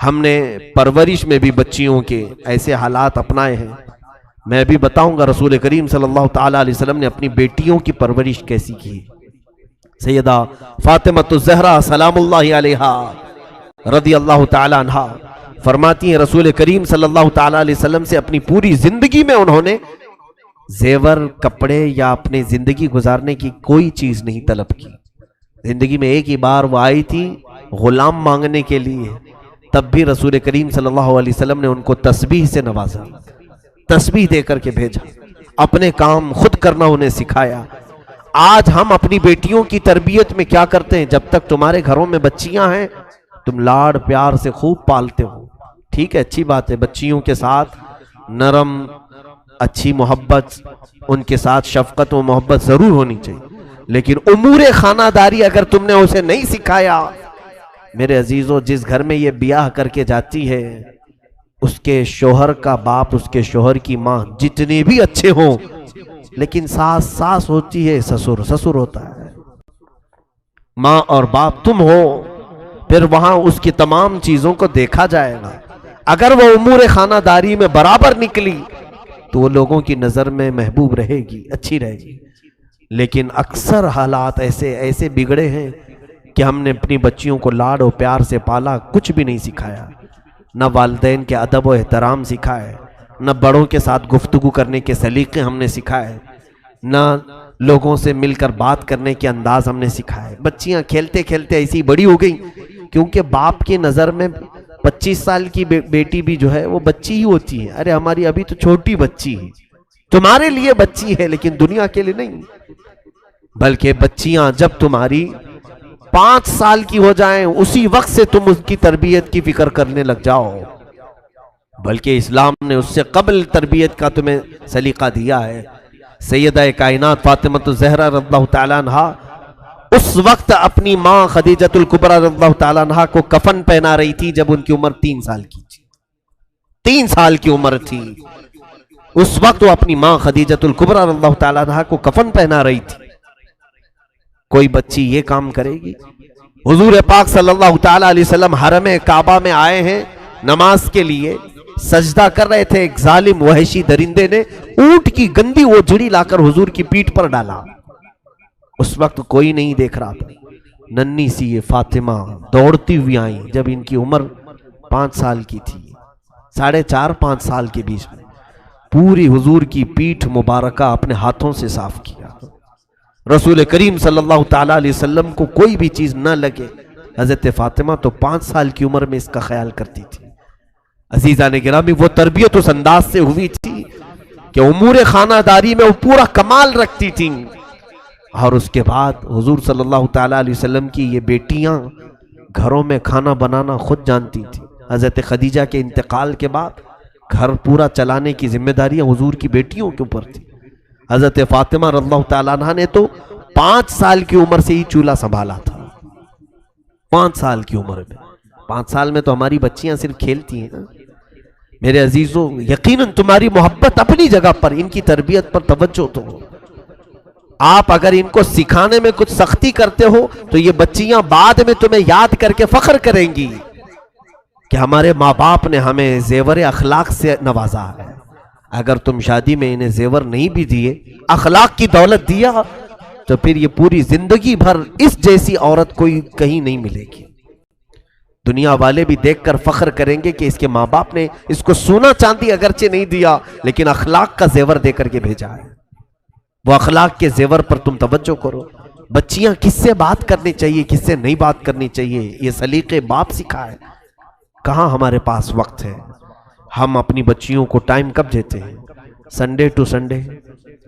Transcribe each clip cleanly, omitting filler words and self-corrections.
ہم نے پرورش میں بھی بچیوں کے ایسے حالات اپنائے ہیں. میں بھی بتاؤں گا رسول کریم صلی اللہ تعالی علیہ وسلم نے اپنی بیٹیوں کی پرورش کیسی کی. سیدہ فاطمۃ الزہرا سلام اللہ علیہا رضی اللہ تعالی عنہا فرماتی ہیں رسول کریم صلی اللہ تعالی علیہ وسلم سے اپنی پوری زندگی میں انہوں نے زیور کپڑے یا اپنی زندگی گزارنے کی کوئی چیز نہیں طلب کی. زندگی میں ایک ہی بار وہ آئی تھی غلام مانگنے کے لیے, تب بھی رسول کریم صلی اللہ علیہ وسلم نے ان کو تسبیح سے نوازا, تسبیح دے کر کے بھیجا, اپنے کام خود کرنا انہیں سکھایا. آج ہم اپنی بیٹیوں کی تربیت میں کیا کرتے ہیں؟ جب تک تمہارے گھروں میں بچیاں ہیں تم لاڑ پیار سے خوب پالتے ہو, ٹھیک ہے, اچھی بات ہے, بچیوں کے ساتھ نرم اچھی محبت, ان کے ساتھ شفقت و محبت ضرور ہونی چاہیے, لیکن امور خانہ داری اگر تم نے اسے نہیں سکھایا, میرے عزیزوں, جس گھر میں یہ بیاہ کر کے جاتی ہے اس کے شوہر کا باپ, اس کے شوہر کی ماں جتنے بھی اچھے ہوں, لیکن ساس ساس ہوتی ہے, سسر سسر ہوتا ہے, ماں اور باپ تم ہو, پھر وہاں اس کی تمام چیزوں کو دیکھا جائے گا. اگر وہ امور خانہ داری میں برابر نکلی تو وہ لوگوں کی نظر میں محبوب رہے گی, اچھی رہے گی. لیکن اکثر حالات ایسے بگڑے ہیں کہ ہم نے اپنی بچیوں کو لاڈ و پیار سے پالا, کچھ بھی نہیں سکھایا, نہ والدین کے ادب و احترام سکھائے, نہ بڑوں کے ساتھ گفتگو کرنے کے سلیقے ہم نے سکھائے, نہ لوگوں سے مل کر بات کرنے کے انداز ہم نے سکھائے. بچیاں کھیلتے کھیلتے ایسی بڑی ہو گئیں, کیونکہ باپ کی نظر میں 25 سال کی بیٹی بھی جو ہے وہ بچی ہی ہوتی ہے. ارے ہماری ابھی تو چھوٹی بچی ہے, تمہارے لیے بچی ہے لیکن دنیا کے لیے نہیں. بلکہ بچیاں جب تمہاری 5 سال کی ہو جائیں اسی وقت سے تم اس کی تربیت کی فکر کرنے لگ جاؤ, بلکہ اسلام نے اس سے قبل تربیت کا تمہیں سلیقہ دیا ہے. سیدہ کائنات فاطمۃ الزہرا رضی اللہ تعالیٰ عنہا اس وقت اپنی ماں خدیجۃ الکبریٰ رضی اللہ تعالیٰ عنہا کو کفن پہنا رہی تھی جب ان کی عمر 3 سال کی تھی. 3 سال کی عمر تھی اس وقت وہ اپنی ماں خدیجۃ الکبریٰ رضی اللہ تعالیٰ عنہا کو کفن پہنا رہی تھی. کوئی بچی یہ کام کرے گی؟ حضور پاک صلی اللہ تعالیٰ علیہ وسلم حرم کعبہ میں آئے ہیں نماز کے لیے, سجدہ کر رہے تھے, ایک ظالم وحشی درندے نے اونٹ کی گندی وہ جڑی لا کر حضور کی پیٹھ پر ڈالا. اس وقت کوئی نہیں دیکھ رہا تھا, ننھی سی یہ فاطمہ دوڑتی ہوئی آئیں جب ان کی عمر 5 سال کی تھی, 4.5-5 سال کے بیچ میں, پوری حضور کی پیٹھ مبارکہ اپنے ہاتھوں سے صاف کیا. رسول کریم صلی اللہ تعالیٰ علیہ وسلم کو کوئی بھی چیز نہ لگے, حضرت فاطمہ تو 5 سال کی عمر میں اس کا خیال کرتی تھی. عزیزان گرامی, وہ تربیت اس انداز سے ہوئی تھی کہ امور خانہ داری میں وہ پورا کمال رکھتی تھیں. اور اس کے بعد حضور صلی اللہ تعالیٰ علیہ وسلم کی یہ بیٹیاں گھروں میں کھانا بنانا خود جانتی تھیں. حضرت خدیجہ کے انتقال کے بعد گھر پورا چلانے کی ذمہ داریاں حضور کی بیٹیوں کے اوپر تھی. حضرت فاطمہ رضی اللہ تعالیٰ عنہ نے تو 5 سال کی عمر سے ہی چولہا سنبھالا تھا. 5 سال کی عمر میں, 5 سال میں تو ہماری بچیاں صرف کھیلتی ہیں. میرے عزیزوں, یقیناً تمہاری محبت اپنی جگہ پر, ان کی تربیت پر توجہ تو ہو. آپ اگر ان کو سکھانے میں کچھ سختی کرتے ہو تو یہ بچیاں بعد میں تمہیں یاد کر کے فخر کریں گی کہ ہمارے ماں باپ نے ہمیں زیور اخلاق سے نوازا ہے. اگر تم شادی میں انہیں زیور نہیں بھی دیے, اخلاق کی دولت دیا, تو پھر یہ پوری زندگی بھر اس جیسی عورت کوئی کہیں نہیں ملے گی. دنیا والے بھی دیکھ کر فخر کریں گے کہ اس کے ماں باپ نے اس کو سونا چاندی اگرچہ نہیں دیا لیکن اخلاق کا زیور دے کر کے بھیجا ہے. وہ اخلاق کے زیور پر تم توجہ کرو. بچیاں کس سے بات کرنی چاہیے, کس سے نہیں بات کرنی چاہیے, یہ سلیقے باپ سکھائے. کہاں ہمارے پاس وقت ہے. ہم اپنی بچیوں کو ٹائم کب دیتے ہیں؟ سنڈے ٹو سنڈے,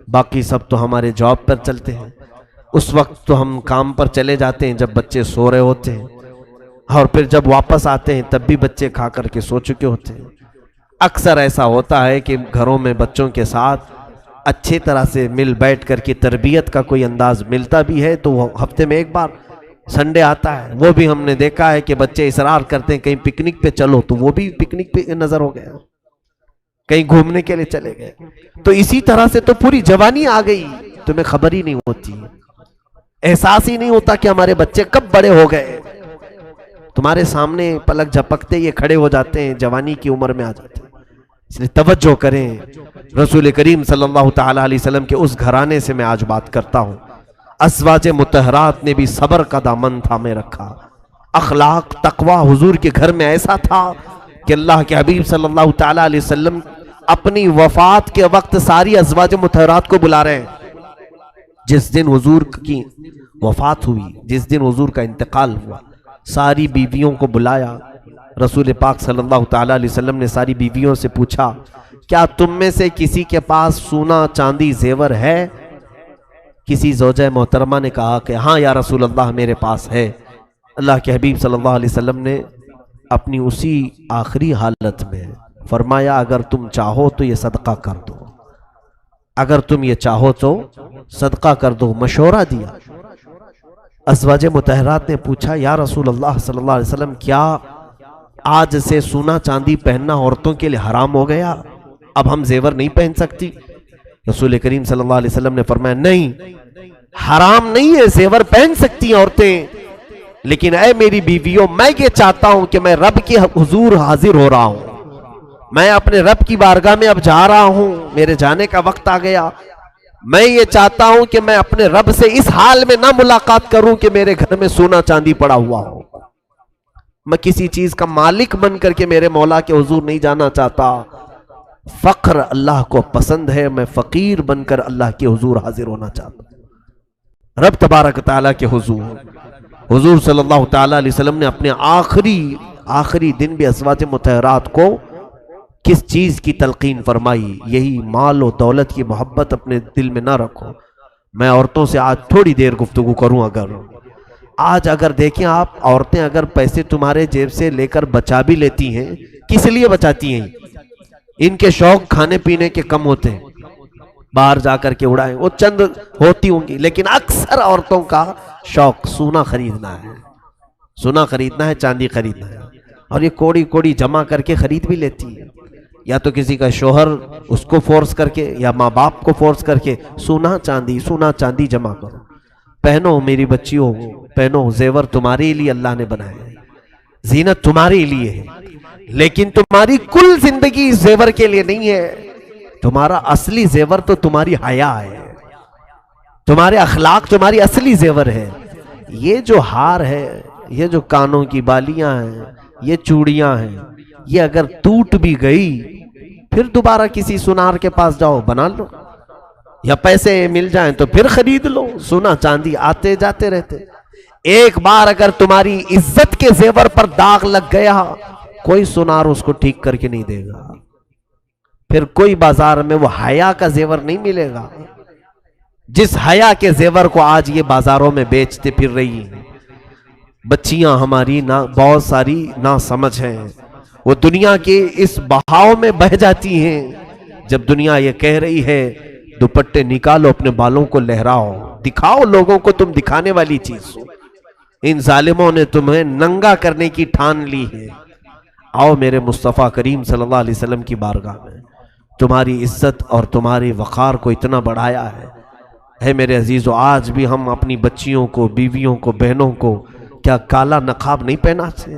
باقی سب تو ہمارے جاب پر چلتے ہیں. اس وقت تو ہم کام پر چلے جاتے ہیں جب بچے سو رہے ہوتے ہیں, اور پھر جب واپس آتے ہیں تب بھی بچے کھا کر کے سو چکے ہوتے ہیں. اکثر ایسا ہوتا ہے کہ گھروں میں بچوں کے ساتھ اچھی طرح سے مل بیٹھ کر کے تربیت کا کوئی انداز ملتا بھی ہے تو وہ ہفتے میں ایک بار سنڈے آتا ہے. وہ بھی ہم نے دیکھا ہے کہ بچے اصرار کرتے ہیں کہیں پکنک پہ چلو, تو وہ بھی پکنک پہ نظر ہو گیا, کہیں گھومنے کے لیے چلے گئے. تو اسی طرح سے تو پوری جوانی آ گئی, تمہیں خبر ہی نہیں ہوتی, احساس ہی نہیں ہوتا کہ ہمارے بچے کب بڑے ہو گئے. تمہارے سامنے پلک جھپکتے یہ کھڑے ہو جاتے ہیں، جوانی کی عمر میں آ جاتے ہیں. اس لیے توجہ کریں. رسول کریم صلی اللہ تعالی علیہ وسلم کے اس گھرانے سے میں آج بات کرتا ہوں. ازواج مطہرات نے بھی صبر کا دامن تھامے رکھا. اخلاق تقوی حضور کے گھر میں ایسا تھا کہ اللہ کے حبیب صلی اللہ تعالی علیہ وسلم اپنی وفات کے وقت ساری ازواج مطہرات کو بلا رہے ہیں. جس دن حضور کی وفات ہوئی، جس دن حضور کا انتقال ہوا، ساری بیویوں کو بلایا. رسول پاک صلی اللہ تعالی علیہ وسلم نے ساری بیویوں سے پوچھا، کیا تم میں سے کسی کے پاس سونا چاندی زیور ہے؟ کسی زوجہ محترمہ نے کہا کہ ہاں یا رسول اللہ میرے پاس ہے. اللہ کے حبیب صلی اللہ علیہ وسلم نے اپنی اسی آخری حالت میں فرمایا، اگر تم چاہو تو یہ صدقہ کر دو، اگر تم یہ چاہو تو صدقہ کر دو. مشورہ دیا. ازواج مطہرات نے پوچھا، یا رسول اللہ صلی اللہ علیہ وسلم کیا آج سے سونا چاندی پہننا عورتوں کے لیے حرام ہو گیا؟ اب ہم زیور نہیں پہن سکتی؟ رسول کریم صلی اللہ علیہ وسلم نے فرمایا، نہیں، حرام نہیں ہے، زیور پہن سکتی ہیں عورتیں، لیکن اے میری بیویوں، میں یہ چاہتا ہوں کہ میں رب کے حضور حاضر ہو رہا ہوں، میں اپنے رب کی بارگاہ میں اب جا رہا ہوں، میرے جانے کا وقت آ گیا. میں یہ چاہتا ہوں کہ میں اپنے رب سے اس حال میں نہ ملاقات کروں کہ میرے گھر میں سونا چاندی پڑا ہوا ہو. میں کسی چیز کا مالک بن کر کے میرے مولا کے حضور نہیں جانا چاہتا. فقر اللہ کو پسند ہے، میں فقیر بن کر اللہ کے حضور حاضر ہونا چاہتا ہوں. رب تبارک تعالیٰ کے حضور صلی اللہ تعالیٰ علیہ وسلم نے اپنے آخری دن بھی ازواج مطہرات کو کس چیز کی تلقین فرمائی؟ یہی مال و دولت کی محبت اپنے دل میں نہ رکھو. میں عورتوں سے آج تھوڑی دیر گفتگو کروں. اگر دیکھیں آپ، عورتیں اگر پیسے تمہارے جیب سے لے کر بچا بھی لیتی ہیں، کس لیے بچاتی ہیں؟ ان کے شوق کھانے پینے کے کم ہوتے ہیں، باہر جا کر کے اڑائیں، وہ چند ہوتی ہوں گی، لیکن اکثر عورتوں کا شوق سونا خریدنا ہے، چاندی خریدنا ہے. اور یہ کوڑی کوڑی جمع کر کے خرید بھی لیتی ہے. یا تو کسی کا شوہر اس کو فورس کر کے، یا ماں باپ کو فورس کر کے سونا چاندی جمع کرو. پہنو میری بچیوں، پہنو، زیور تمہارے لیے اللہ نے بنائے، زینت تمہارے لیے ہے، لیکن تمہاری کل زندگی زیور کے لیے نہیں ہے. تمہارا اصلی زیور تو تمہاری حیا ہے، تمہارے اخلاق تمہاری اصلی زیور ہے. یہ جو ہار ہے، یہ جو کانوں کی بالیاں ہیں، یہ چوڑیاں ہیں، یہ اگر ٹوٹ بھی گئی پھر دوبارہ کسی سونار کے پاس جاؤ بنا لو، یا پیسے مل جائیں تو پھر خرید لو. سونا چاندی آتے جاتے رہتے. ایک بار اگر تمہاری عزت کے زیور پر داغ لگ گیا، کوئی سونار اس کو ٹھیک کر کے نہیں دے گا. پھر کوئی بازار میں وہ حیا کا زیور نہیں ملے گا، جس حیا کے زیور کو آج یہ بازاروں میں بیچتے پھر رہی ہیں. بچیاں ہماری بہت ساری نا سمجھ ہیں، وہ دنیا کے اس بہاؤ میں بہ جاتی ہیں. جب دنیا یہ کہہ رہی ہے دوپٹے نکالو، اپنے بالوں کو لہراؤ، دکھاؤ لوگوں کو تم دکھانے والی چیز ہو. ان ظالموں نے تمہیں ننگا کرنے کی ٹھان لی ہے. آؤ میرے مصطفیٰ کریم صلی اللہ علیہ وسلم کی بارگاہ میں. تمہاری عزت اور تمہاری وقار کو اتنا بڑھایا ہے. اے میرے عزیزو، آج بھی ہم اپنی بچیوں کو، بیویوں کو، بہنوں کو کیا کالا نقاب نہیں پہناتے؟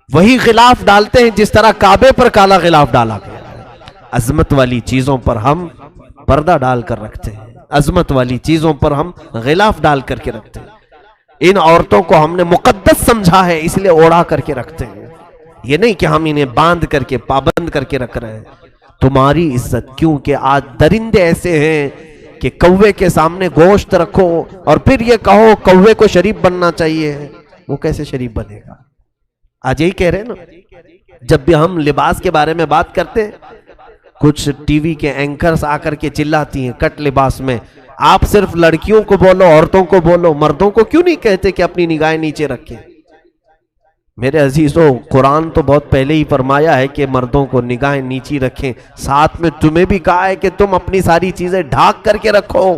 وہی غلاف ڈالتے ہیں جس طرح کعبے پر کالا غلاف ڈالا گیا. عظمت والی چیزوں پر ہم پردہ ڈال کر رکھتے ہیں، عظمت والی چیزوں پر ہم غلاف ڈال کر کے رکھتے ہیں. ان عورتوں کو ہم نے مقدس سمجھا ہے، اس لیے اوڑھا کر کے رکھتے ہیں. یہ نہیں کہ ہم انہیں باندھ کر کے پابند کر کے رکھ رہے ہیں. تمہاری عزت، کیونکہ آج درندے ایسے ہیں کہ کوے کے سامنے گوشت رکھو اور پھر یہ کہو کوے کو شریف بننا چاہیے، وہ کیسے شریف بنے گا؟ آج یہی کہہ رہے ہیں نا. جب بھی ہم لباس کے بارے میں بات کرتے ہیں، کچھ ٹی وی کے اینکرز آ کر کے چلاتی ہیں کٹ لباس میں. آپ صرف لڑکیوں کو بولو، عورتوں کو بولو، مردوں کو کیوں نہیں کہتے کہ اپنی نگاہیں نیچے رکھیں؟ میرے عزیزو، قرآن تو بہت پہلے ہی فرمایا ہے کہ مردوں کو نگاہیں نیچی رکھیں. ساتھ میں تمہیں بھی کہا ہے کہ تم اپنی ساری چیزیں ڈھانک کر کے رکھو،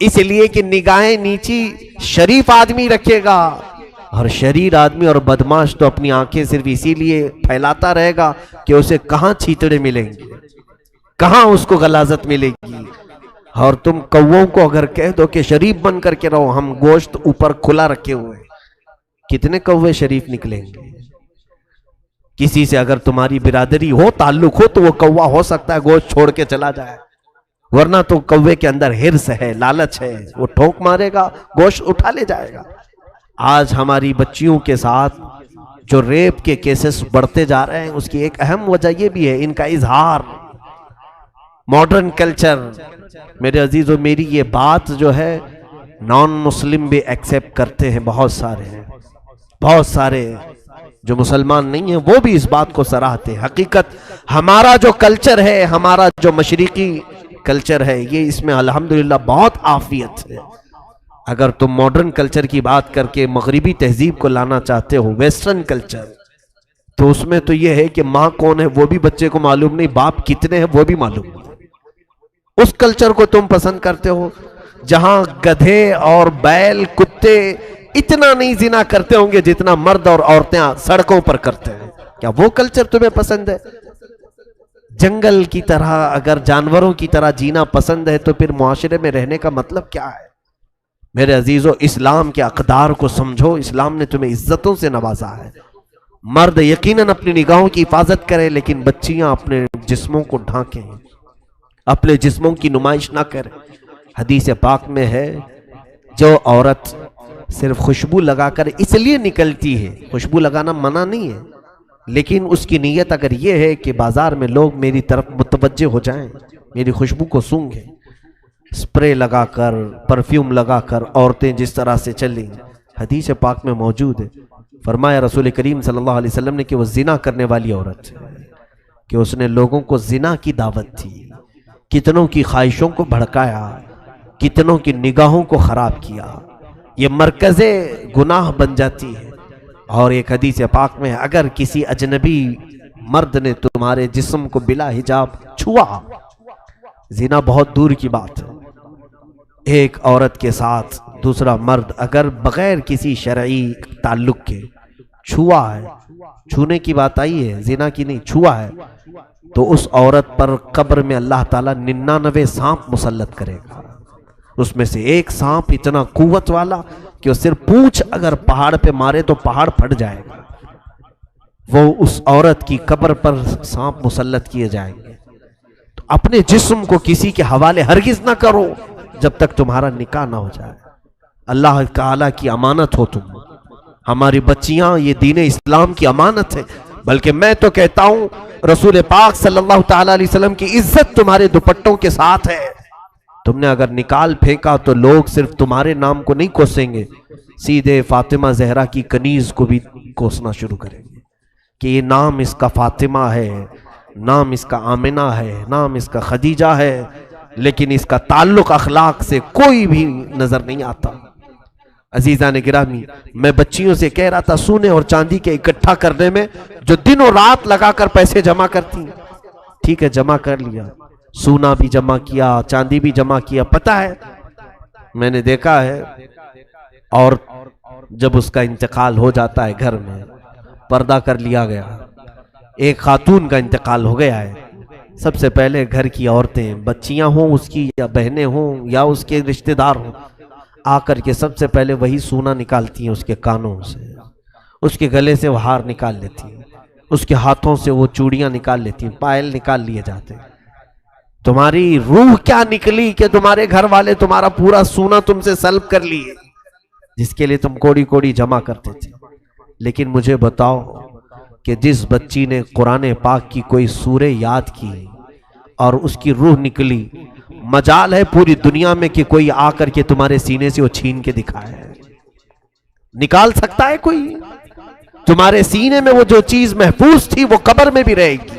اس لیے کہ نگاہیں نیچی شریف آدمی رکھے گا، اور شریر آدمی اور بدماش تو اپنی آنکھیں صرف اسی لیے پھیلاتا رہے گا کہ اسے کہاں چھیتڑے ملیں گے، کہاں اس کو غلاظت ملے گی. اور تم کووں کو اگر کہہ دو کہ شریف بن کر کے رہو، ہم گوشت اوپر کھلا رکھے ہوئے، کتنے کوے شریف نکلیں گے؟ کسی سے اگر تمہاری برادری ہو، تعلق ہو، تو وہ کوا ہو سکتا ہے گوشت چھوڑ کے چلا جائے، ورنہ تو کوے کے اندر ہرس ہے، لالچ ہے، وہ ٹھوک مارے گا، گوشت اٹھا لے جائے گا۔ آج ہماری بچیوں کے ساتھ جو ریپ کے کیسز بڑھتے جا رہے ہیں، اس کی ایک اہم وجہ یہ بھی ہے ان کا اظہار، ماڈرن کلچر۔ میرے عزیزو، میری یہ بات جو ہے نان مسلم بھی ایکسیپٹ کرتے ہیں، بہت سارے ہیں، بہت سارے جو مسلمان نہیں ہیں وہ بھی اس بات کو سراہتے ہیں۔ حقیقت ہمارا جو کلچر ہے، ہمارا جو مشرقی کلچر ہے، یہ اس میں الحمدللہ بہت عافیت ہے۔ اگر تم ماڈرن کلچر کی بات کر کے مغربی تہذیب کو لانا چاہتے ہو، ویسٹرن کلچر، تو اس میں تو یہ ہے کہ ماں کون ہے وہ بھی بچے کو معلوم نہیں، باپ کتنے ہیں وہ بھی معلوم نہیں۔ اس کلچر کو تم پسند کرتے ہو جہاں گدھے اور بیل، کتے اتنا نہیں زنا کرتے ہوں گے جتنا مرد اور عورتیں سڑکوں پر کرتے ہیں۔ کیا وہ کلچر تمہیں پسند ہے؟ جنگل کی طرح اگر جانوروں کی طرح جینا پسند ہے تو پھر معاشرے میں رہنے کا مطلب کیا ہے؟ میرے عزیزو، اسلام کے اقدار کو سمجھو۔ اسلام نے تمہیں عزتوں سے نوازا ہے۔ مرد یقیناً اپنی نگاہوں کی حفاظت کرے، لیکن بچیاں اپنے جسموں کو ڈھانکیں، اپنے جسموں کی نمائش نہ کریں۔ حدیث پاک میں ہے جو عورت صرف خوشبو لگا کر اس لیے نکلتی ہے، خوشبو لگانا منع نہیں ہے، لیکن اس کی نیت اگر یہ ہے کہ بازار میں لوگ میری طرف متوجہ ہو جائیں، میری خوشبو کو سونگھیں، سپرے لگا کر، پرفیوم لگا کر عورتیں جس طرح سے چلیں، حدیث پاک میں موجود ہے۔ فرمایا رسول کریم صلی اللہ علیہ وسلم نے کہ وہ زنا کرنے والی عورت ہے، کہ اس نے لوگوں کو زنا کی دعوت دی، کتنوں کی خواہشوں کو بھڑکایا، کتنوں کی نگاہوں کو خراب کیا، یہ مرکز گناہ بن جاتی ہے۔ اور ایک حدیث پاک میں اگر کسی اجنبی مرد نے تمہارے جسم کو بلا حجاب چھوا، زنا بہت دور کی بات ہے، ایک عورت کے ساتھ دوسرا مرد اگر بغیر کسی شرعی تعلق کے چھوا ہے، چھونے کی بات آئی ہے، زنا کی نہیں، چھوا ہے، تو اس عورت پر قبر میں اللہ تعالیٰ 99 سانپ مسلط کرے گا۔ اس میں سے ایک سانپ اتنا قوت والا کہ وہ صرف پونچھ اگر پہاڑ پہ مارے تو پہاڑ پھٹ جائے گا، وہ اس عورت کی قبر پر سانپ مسلط کیے جائیں گے۔ تو اپنے جسم کو کسی کے حوالے ہرگز نہ کرو جب تک تمہارا نکاح نہ ہو جائے۔ اللہ تعالیٰ کی امانت ہو تم، ہماری بچیاں، یہ دین اسلام کی امانت ہے۔ بلکہ میں تو کہتا ہوں رسول پاک صلی اللہ تعالیٰ علیہ وسلم کی عزت تمہارے دوپٹوں کے ساتھ ہے۔ تم نے اگر نکال پھینکا تو لوگ صرف تمہارے نام کو نہیں کوسیں گے، سیدھے فاطمہ زہرا کی کنیز کو بھی کوسنا شروع کریں گے کہ یہ نام اس کا فاطمہ ہے، نام اس کا آمنہ ہے، نام اس کا خدیجہ ہے، لیکن اس کا تعلق اخلاق سے کوئی بھی نظر نہیں آتا۔ عزیزان گرامی، میں بچیوں سے کہہ رہا تھا سونے اور چاندی کے اکٹھا کرنے میں جو دن اور رات لگا کر پیسے جمع کرتی ہیں، ٹھیک ہے جمع کر لیا، سونا بھی جمع کیا، چاندی بھی جمع کیا، پتہ ہے میں نے دیکھا ہے، اور جب اس کا انتقال ہو جاتا ہے گھر میں پردہ کر لیا گیا، ایک خاتون کا انتقال ہو گیا ہے، سب سے پہلے گھر کی عورتیں، بچیاں ہوں اس کی یا بہنیں ہوں یا اس کے رشتہ دار ہوں، آ کر کے سب سے پہلے وہی سونا نکالتی ہیں اس کے کانوں سے، اس کے گلے سے وہ ہار نکال لیتی ہیں، اس کے ہاتھوں سے وہ چوڑیاں نکال لیتی ہیں، پائل نکال لیے جاتے ہیں۔ تمہاری روح کیا نکلی کہ تمہارے گھر والے تمہارا پورا سونا تم سے سلب کر لیے، جس کے لیے تم کوڑی کوڑی جمع کرتے تھے۔ لیکن مجھے بتاؤ کہ جس بچی نے قرآن پاک کی کوئی سورہ یاد کی اور اس کی روح نکلی، مجال ہے پوری دنیا میں کہ کوئی آ کر کے تمہارے سینے سے وہ چھین کے دکھائے، نکال سکتا ہے کوئی؟ تمہارے سینے میں وہ جو چیز محفوظ تھی وہ قبر میں بھی رہے گی۔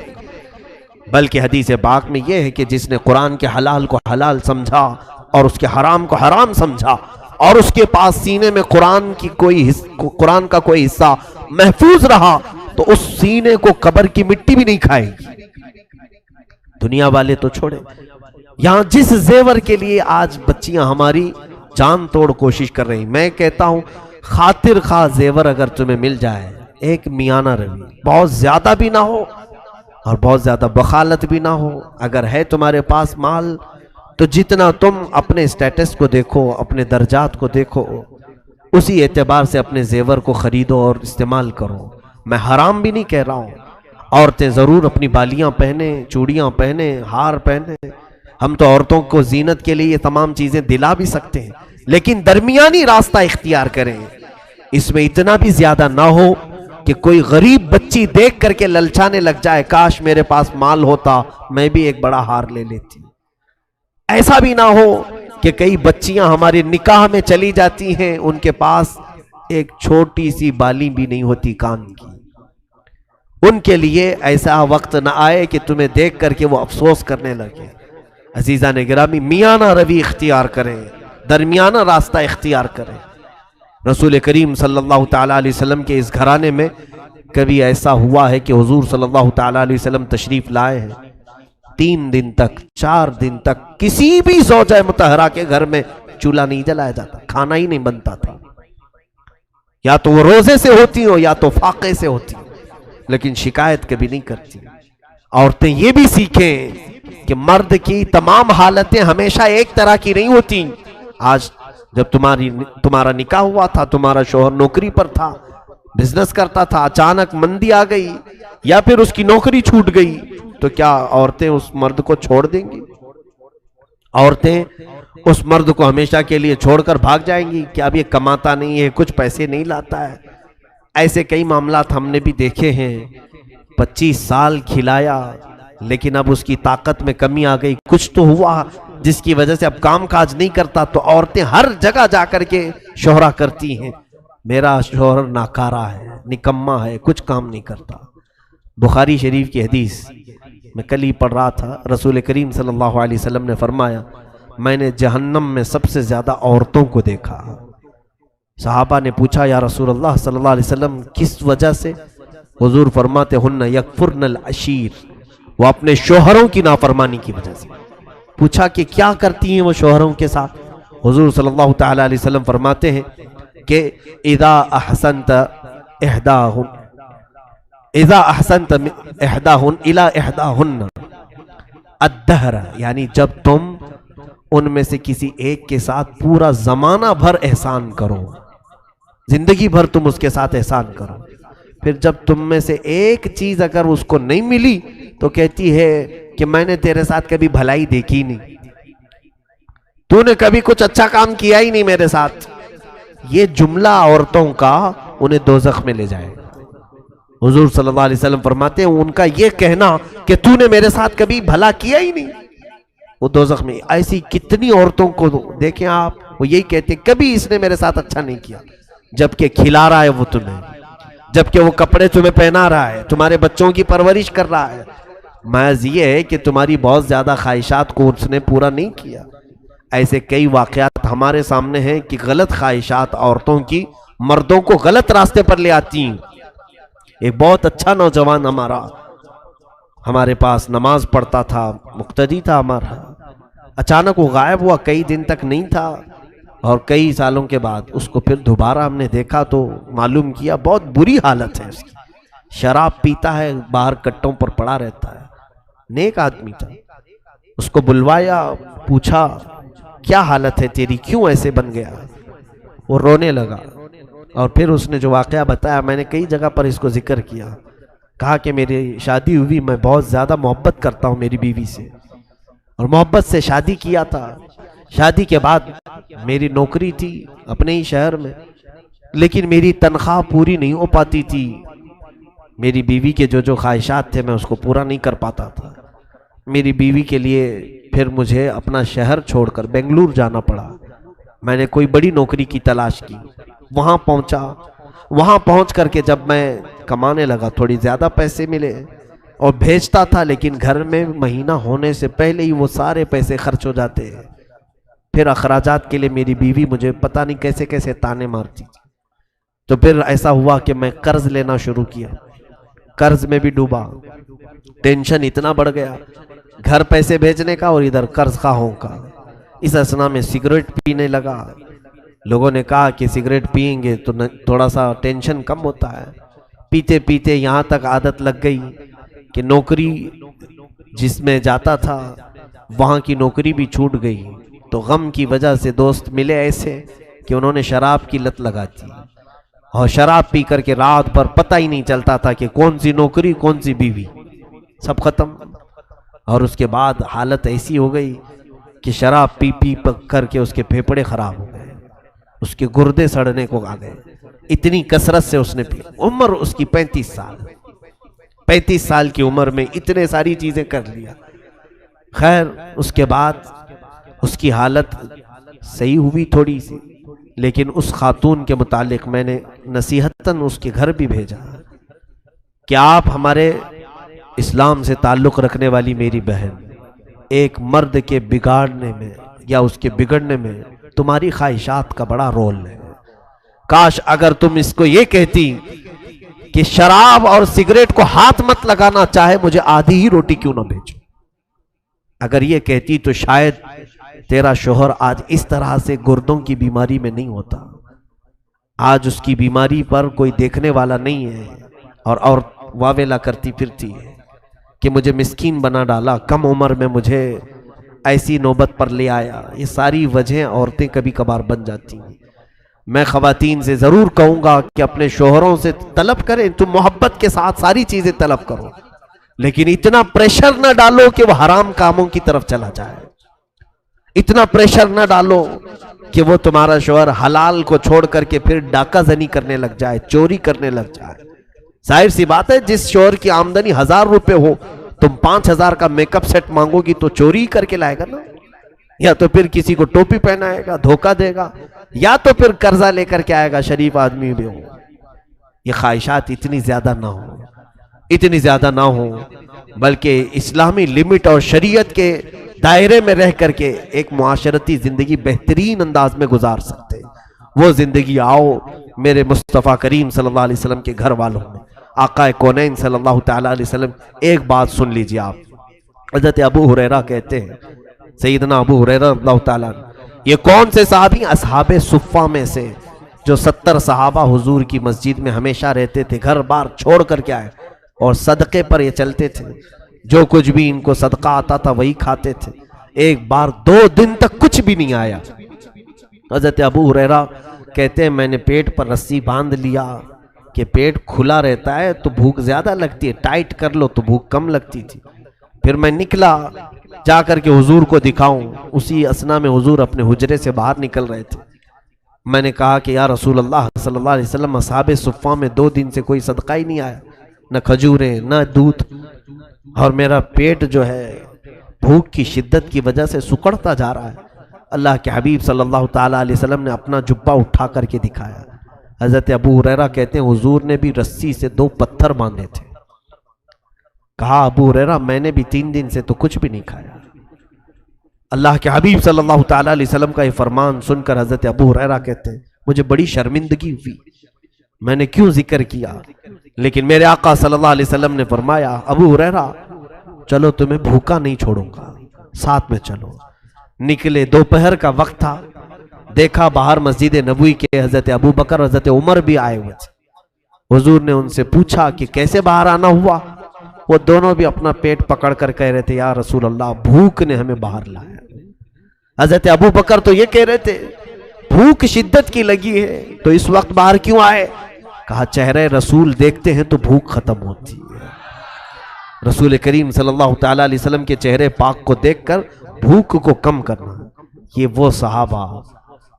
بلکہ حدیث پاک میں یہ ہے کہ جس نے قرآن کے حلال کو حلال سمجھا اور اس کے حرام کو حرام سمجھا اور اس کے پاس سینے میں قرآن کا کوئی حصہ محفوظ رہا تو اس سینے کو قبر کی مٹی بھی نہیں کھائے گی۔ دنیا والے تو چھوڑے، یہاں جس زیور کے لیے آج بچیاں ہماری جان توڑ کوشش کر رہی، میں کہتا ہوں خاطر خواہ زیور اگر تمہیں مل جائے، ایک میانہ روی، بہت زیادہ بھی نہ ہو اور بہت زیادہ بخالت بھی نہ ہو، اگر ہے تمہارے پاس مال تو جتنا تم اپنے سٹیٹس کو دیکھو، اپنے درجات کو دیکھو، اسی اعتبار سے اپنے زیور کو خریدو اور استعمال کرو. میں حرام بھی نہیں کہہ رہا ہوں. عورتیں ضرور اپنی بالیاں پہنیں، چوڑیاں پہنیں، ہار پہنیں. ہم تو عورتوں کو زینت کے لیے یہ تمام چیزیں دلا بھی سکتے ہیں، لیکن درمیانی راستہ اختیار کریں. اس میں اتنا بھی زیادہ نہ ہو کہ کوئی غریب بچی دیکھ کر کے للچانے لگ جائے، کاش میرے پاس مال ہوتا میں بھی ایک بڑا ہار لے لیتی. ایسا بھی نہ ہو کہ کئی بچیاں ہمارے نکاح میں چلی جاتی ہیں، ان کے پاس ایک چھوٹی سی بالی بھی نہیں ہوتی کان کی. ان کے لیے ایسا وقت نہ آئے کہ تمہیں دیکھ کر کے وہ افسوس کرنے لگے. عزیزان گرامی، میانہ روی اختیار کریں، درمیانہ راستہ اختیار کریں. رسول کریم صلی اللہ تعالیٰ علیہ وسلم کے اس گھرانے میں کبھی ایسا ہوا ہے کہ حضور صلی اللہ تعالیٰ علیہ وسلم تشریف لائے ہیں، 3 دن تک 4 دن تک کسی بھی زوجہ مطہرہ کے گھر میں چولہا نہیں جلایا جاتا، کھانا ہی نہیں بنتا تھا. یا تو وہ روزے سے ہوتی ہو یا تو فاقے سے ہوتی ہو، لیکن شکایت کبھی نہیں کرتی. عورتیں یہ بھی سیکھیں کہ مرد کی تمام حالتیں ہمیشہ ایک طرح کی نہیں ہوتی. آج جب تمہارا نکاح ہوا تھا، تمہارا شوہر نوکری پر تھا، بزنس کرتا تھا، اچانک مندی آ گئی یا پھر اس کی نوکری چھوٹ گئی، تو کیا عورتیں اس مرد کو چھوڑ دیں گی؟ عورتیں اس مرد کو ہمیشہ کے لیے چھوڑ کر بھاگ جائیں گی کہ اب یہ کماتا نہیں ہے، کچھ پیسے نہیں لاتا ہے؟ ایسے کئی معاملات ہم نے بھی دیکھے ہیں. 25 سال کھلایا لیکن اب اس کی طاقت میں کمی آ گئی، کچھ تو ہوا جس کی وجہ سے اب کام کاج نہیں کرتا، تو عورتیں ہر جگہ جا کر کے شہرا کرتی ہیں، میرا شوہر ناکارہ ہے، نکما ہے، کچھ کام نہیں کرتا. بخاری شریف کی حدیث میں کل ہی پڑھ رہا تھا، رسول کریم صلی اللہ علیہ وسلم نے فرمایا، میں نے جہنم میں سب سے زیادہ عورتوں کو دیکھا. صحابہ نے پوچھا، یا رسول اللہ صلی اللہ علیہ وسلم کس وجہ سے؟ حضور فرماتے، ہن یکفرن العشیر، وہ اپنے شوہروں کی نافرمانی کی وجہ سے. پوچھا کہ کیا کرتی ہیں وہ شوہروں کے ساتھ؟ حضور صلی اللہ تعالی علیہ وسلم فرماتے ہیں کہ اذا احسنت احداہن الی احداہن الدہر، یعنی جب تم ان میں سے کسی ایک کے ساتھ پورا زمانہ بھر احسان کرو، زندگی بھر تم اس کے ساتھ احسان کرو، پھر جب تم میں سے ایک چیز اگر اس کو نہیں ملی تو کہتی ہے کہ میں نے تیرے ساتھ کبھی بھلائی دیکھی نہیں، تو نے کبھی کچھ اچھا کام کیا ہی نہیں میرے ساتھ. یہ جملہ عورتوں کا انہیں دوزخ میں لے جائے. حضور صلی اللہ علیہ وسلم فرماتے ہیں ان کا یہ کہنا کہ تو نے میرے ساتھ کبھی بھلا کیا ہی نہیں، وہ دوزخ میں. ایسی کتنی عورتوں کو دیکھیں آپ، وہ یہی کہتے ہیں کبھی اس نے میرے ساتھ اچھا نہیں کیا، جبکہ کھلا رہا ہے وہ تمہیں، جبکہ وہ کپڑے تمہیں پہنا رہا ہے، تمہارے بچوں کی پرورش کر رہا ہے. محض یہ ہے کہ تمہاری بہت زیادہ خواہشات کو اس نے پورا نہیں کیا. ایسے کئی واقعات ہمارے سامنے ہیں کہ غلط خواہشات عورتوں کی مردوں کو غلط راستے پر لے آتی ہیں. ایک بہت اچھا نوجوان ہمارے پاس نماز پڑھتا تھا، مقتدی تھا ہمارا، اچانک وہ غائب ہوا، کئی دن تک نہیں تھا، اور کئی سالوں کے بعد اس کو پھر دوبارہ ہم نے دیکھا تو معلوم کیا بہت بری حالت ہے اس کی. شراب پیتا ہے، باہر کٹوں پر پڑا رہتا ہے. نیک آدمی تھا. اس کو بلوایا، پوچھا کیا حالت ہے تیری، کیوں ایسے بن گیا؟ وہ رونے لگا، اور پھر اس نے جو واقعہ بتایا میں نے کئی جگہ پر اس کو ذکر کیا. کہا کہ میری شادی ہوئی، میں بہت زیادہ محبت کرتا ہوں میری بیوی سے، اور محبت سے شادی کیا تھا. شادی کے بعد میری نوکری تھی اپنے ہی شہر میں، لیکن میری تنخواہ پوری نہیں ہو پاتی تھی. میری بیوی کے جو خواہشات تھے میں اس کو پورا نہیں کر پاتا تھا. میری بیوی کے لیے پھر مجھے اپنا شہر چھوڑ کر بنگلور جانا پڑا. میں نے کوئی بڑی نوکری کی تلاش کی، وہاں پہنچا. وہاں پہنچ کر کے جب میں کمانے لگا، تھوڑی زیادہ پیسے ملے اور بھیجتا تھا، لیکن گھر میں مہینہ ہونے سے پہلے ہی وہ سارے پیسے خرچ ہو جاتے ہیں. پھر اخراجات کے لیے میری بیوی مجھے پتہ نہیں کیسے کیسے تانے مارتی. تو پھر ایسا ہوا کہ میں قرض لینا شروع کیا، قرض میں بھی ڈوبا. ٹینشن اتنا بڑھ گیا، گھر پیسے بھیجنے کا اور ادھر قرض خواہوں کا. اس اثنا میں سگریٹ پینے لگا. لوگوں نے کہا کہ سگریٹ پئیں گے تو تھوڑا سا ٹینشن کم ہوتا ہے. پیتے پیتے یہاں تک عادت لگ گئی کہ نوکری جس میں جاتا تھا وہاں کی نوکری بھی چھوٹ گئی. تو غم کی وجہ سے دوست ملے ایسے کہ انہوں نے شراب کی لت لگا دی اور شراب پی کر کے رات بھر پتہ ہی نہیں چلتا تھا کہ کون سی نوکری کون سی بیوی، سب ختم۔ اور اس کے بعد حالت ایسی ہو گئی کہ شراب پی پی کر کے اس کے پھیپھڑے خراب ہو گئے، اس کے گردے سڑنے کو آ گئے، اتنی کثرت سے اس نے پی۔ عمر اس کی 35 سال کی عمر میں اتنے ساری چیزیں کر لیا۔ خیر اس کے بعد اس کی حالت صحیح ہوئی تھوڑی سی، لیکن اس خاتون کے متعلق میں نے نصیحتاً اس کے گھر بھی بھیجا کہ آپ ہمارے اسلام سے تعلق رکھنے والی میری بہن، ایک مرد کے بگاڑنے میں یا اس کے بگڑنے میں تمہاری خواہشات کا بڑا رول ہے۔ کاش اگر تم اس کو یہ کہتی کہ شراب اور سگریٹ کو ہاتھ مت لگانا، چاہے مجھے آدھی ہی روٹی کیوں نہ بھیجو، اگر یہ کہتی تو شاید تیرا شوہر آج اس طرح سے گردوں کی بیماری میں نہیں ہوتا۔ آج اس کی بیماری پر کوئی دیکھنے والا نہیں ہے اور واویلا کرتی پھرتی ہے کہ مجھے مسکین بنا ڈالا، کم عمر میں مجھے ایسی نوبت پر لے آیا۔ یہ ساری وجہیں عورتیں کبھی کبھار بن جاتی ہیں۔ میں خواتین سے ضرور کہوں گا کہ اپنے شوہروں سے طلب کریں، تم محبت کے ساتھ ساری چیزیں طلب کرو، لیکن اتنا پریشر نہ ڈالو کہ وہ حرام کاموں کی طرف چلا جائے، اتنا پریشر نہ ڈالو کہ وہ تمہارا شوہر حلال کو چھوڑ کر کے پھر ڈاکہ زنی کرنے لگ جائے، چوری کرنے لگ جائے۔ ظاہر سی بات ہے، جس شوہر کی آمدنی 1000 روپے ہو، تم 5000 کا میک اپ سیٹ مانگو گی تو چوری کر کے لائے گا نا، یا تو پھر کسی کو ٹوپی پہنائے گا، دھوکہ دے گا، یا تو پھر قرضہ لے کر کے آئے گا، شریف آدمی بھی ہو۔ یہ خواہشات اتنی زیادہ نہ ہو، بلکہ اسلامی لمٹ اور شریعت کے دائرے میں رہ کر کے ایک معاشرتی زندگی بہترین انداز میں گزار سکتے ہیں۔ وہ زندگی آؤ میرے مصطفیٰ کریم صلی اللہ علیہ وسلم کے گھر والوں میں، آقا کونین صلی اللہ تعالیٰ علیہ وسلم۔ ایک بات سن لیجئے آپ، حضرت ابو ہریرہ کہتے ہیں، سیدنا ابو ہریرہ رضی اللہ تعالیٰ، یہ کون سے صحابی؟ اصحاب صفہ میں سے، جو 70 صحابہ حضور کی مسجد میں ہمیشہ رہتے تھے، گھر بار چھوڑ کر کے آئے اور صدقے پر یہ چلتے تھے، جو کچھ بھی ان کو صدقہ آتا تھا وہی کھاتے تھے۔ ایک بار 2 دن تک کچھ بھی نہیں آیا۔ حضرت ابو ہریرہ کہتے ہیں میں نے پیٹ پر رسی باندھ لیا کہ پیٹ کھلا رہتا ہے تو بھوک زیادہ لگتی ہے، ٹائٹ کر لو تو بھوک کم لگتی تھی۔ پھر میں نکلا جا کر کے حضور کو دکھاؤں، اسی اثنا میں حضور اپنے حجرے سے باہر نکل رہے تھے۔ میں نے کہا کہ یا رسول اللہ صلی اللہ علیہ وسلم، اصحاب صفہ میں 2 دن سے کوئی صدقہ ہی نہیں آیا، نہ کھجوریں نہ دودھ، اور میرا پیٹ جو ہے بھوک کی شدت کی وجہ سے سکڑتا جا رہا ہے۔ اللہ کے حبیب صلی اللہ تعالیٰ علیہ وسلم نے اپنا جبہ اٹھا کر کے دکھایا۔ حضرت ابو ہریرہ کہتے ہیں حضور نے بھی رسی سے 2 پتھر باندھے تھے۔ کہا ابو ہریرہ میں نے بھی 3 دن سے تو کچھ بھی نہیں کھایا۔ اللہ کے حبیب صلی اللہ تعالیٰ علیہ وسلم کا یہ فرمان سن کر حضرت ابو ہریرہ کہتے ہیں مجھے بڑی شرمندگی ہوئی، میں نے کیوں ذکر کیا، لیکن میرے آقا صلی اللہ علیہ وسلم نے فرمایا ابو ہریرہ چلو تمہیں بھوکا نہیں چھوڑوں گا، ساتھ میں چلو۔ نکلے، دوپہر کا وقت تھا، دیکھا باہر مسجد نبوی کے حضرت ابو بکر اور حضرت عمر بھی آئے ہوئے تھے۔ حضور نے ان سے پوچھا کہ کیسے باہر آنا ہوا؟ وہ دونوں بھی اپنا پیٹ پکڑ کر کہہ رہے تھے یا رسول اللہ بھوک نے ہمیں باہر لایا۔ حضرت ابو بکر تو یہ کہہ رہے تھے بھوک شدت کی لگی ہے تو اس وقت باہر کیوں آئے؟ کہا چہرے رسول دیکھتے ہیں تو بھوک ختم ہوتی ہے۔ رسول کریم صلی اللہ تعالیٰ علیہ وسلم کے چہرے پاک کو دیکھ کر بھوک کو کم کرنا، یہ وہ صحابہ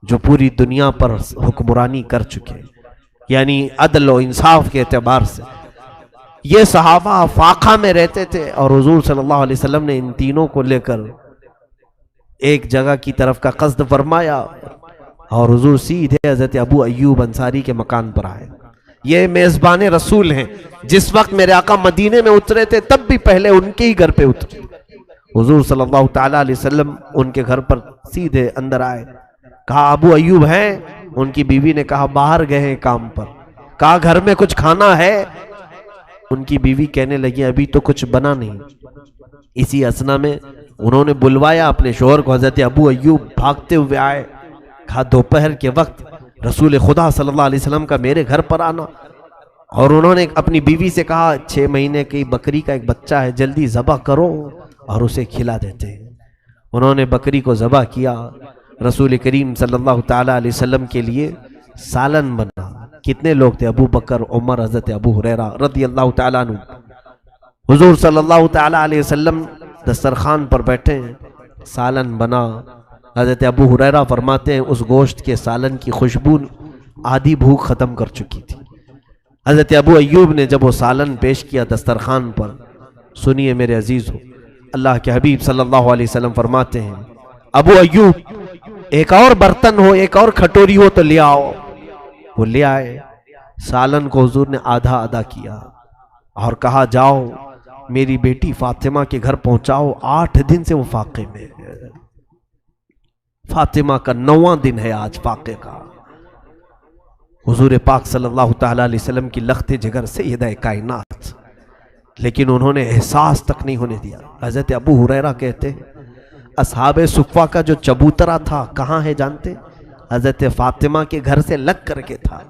جو پوری دنیا پر حکمرانی کر چکے، یعنی عدل و انصاف کے اعتبار سے یہ صحابہ فاقہ میں رہتے تھے، اور حضور صلی اللہ علیہ وسلم نے ان تینوں کو لے کر ایک جگہ کی طرف کا قصد فرمایا اور حضور سیدھے حضرت ابو ایوب انصاری کے مکان پر آئے۔ یہ میزبان رسول ہیں، جس وقت میرے آقا مدینے میں اترے تھے تب بھی پہلے ان کے ہی گھر پہ اترے۔ حضور صلی اللہ تعالیٰ علیہ وسلم ان کے گھر پر سیدھے اندر آئے، کہا ابو ایوب ہیں؟ ان کی بیوی نے کہا باہر گئے ہیں کام پر۔ کہا گھر میں کچھ کھانا ہے؟ ان کی بیوی کہنے لگی ابھی تو کچھ بنا نہیں۔ اسی اثنا میں انہوں نے بلوایا اپنے شوہر کو، حضرت ابو ایوب بھاگتے ہوئے آئے، کہا دوپہر کے وقت رسول خدا صلی اللہ علیہ وسلم کا میرے گھر پر آنا، اور انہوں نے اپنی بیوی سے کہا 6 مہینے کی بکری کا ایک بچہ ہے، جلدی ذبح کرو اور اسے کھلا دیتے ہیں۔ انہوں نے بکری کو ذبح کیا، رسول کریم صلی اللہ تعالیٰ علیہ وسلم کے لیے سالن بنا. کتنے لوگ تھے؟ ابو بکر، عمر، حضرت ابو ہریرہ رضی اللہ تعالیٰ عنہ. حضور صلی اللہ تعالیٰ علیہ وسلم دسترخوان پر بیٹھے ہیں، سالن بنا. حضرت ابو ہریرہ فرماتے ہیں اس گوشت کے سالن کی خوشبو آدھی بھوک ختم کر چکی تھی. حضرت ابو ایوب نے جب وہ سالن پیش کیا دسترخوان پر، سنیے میرے عزیز ہو، اللہ کے حبیب صلی اللہ علیہ وسلم فرماتے ہیں ابو ایوب ایک اور برتن ہو، ایک اور کھٹوری ہو تو لے آؤ. وہ لے آئے. سالن کو حضور نے آدھا آدھا کیا اور کہا جاؤ میری بیٹی فاطمہ کے گھر پہنچاؤ، 8 دن سے وہ فاقے میں ہے. فاطمہ کا 9واں دن ہے آج فاقے کا. حضور پاک صلی اللہ تعالیٰ علیہ وسلم کی لخت جگر سیدہ کائنات، لیکن انہوں نے احساس تک نہیں ہونے دیا. حضرت ابو ہریرہ کہتے ہیں اصحاب صفہ کا جو چبوترا تھا کہاں ہے جانتے؟ حضرت فاطمہ کے گھر سے لگ کر کے تھا،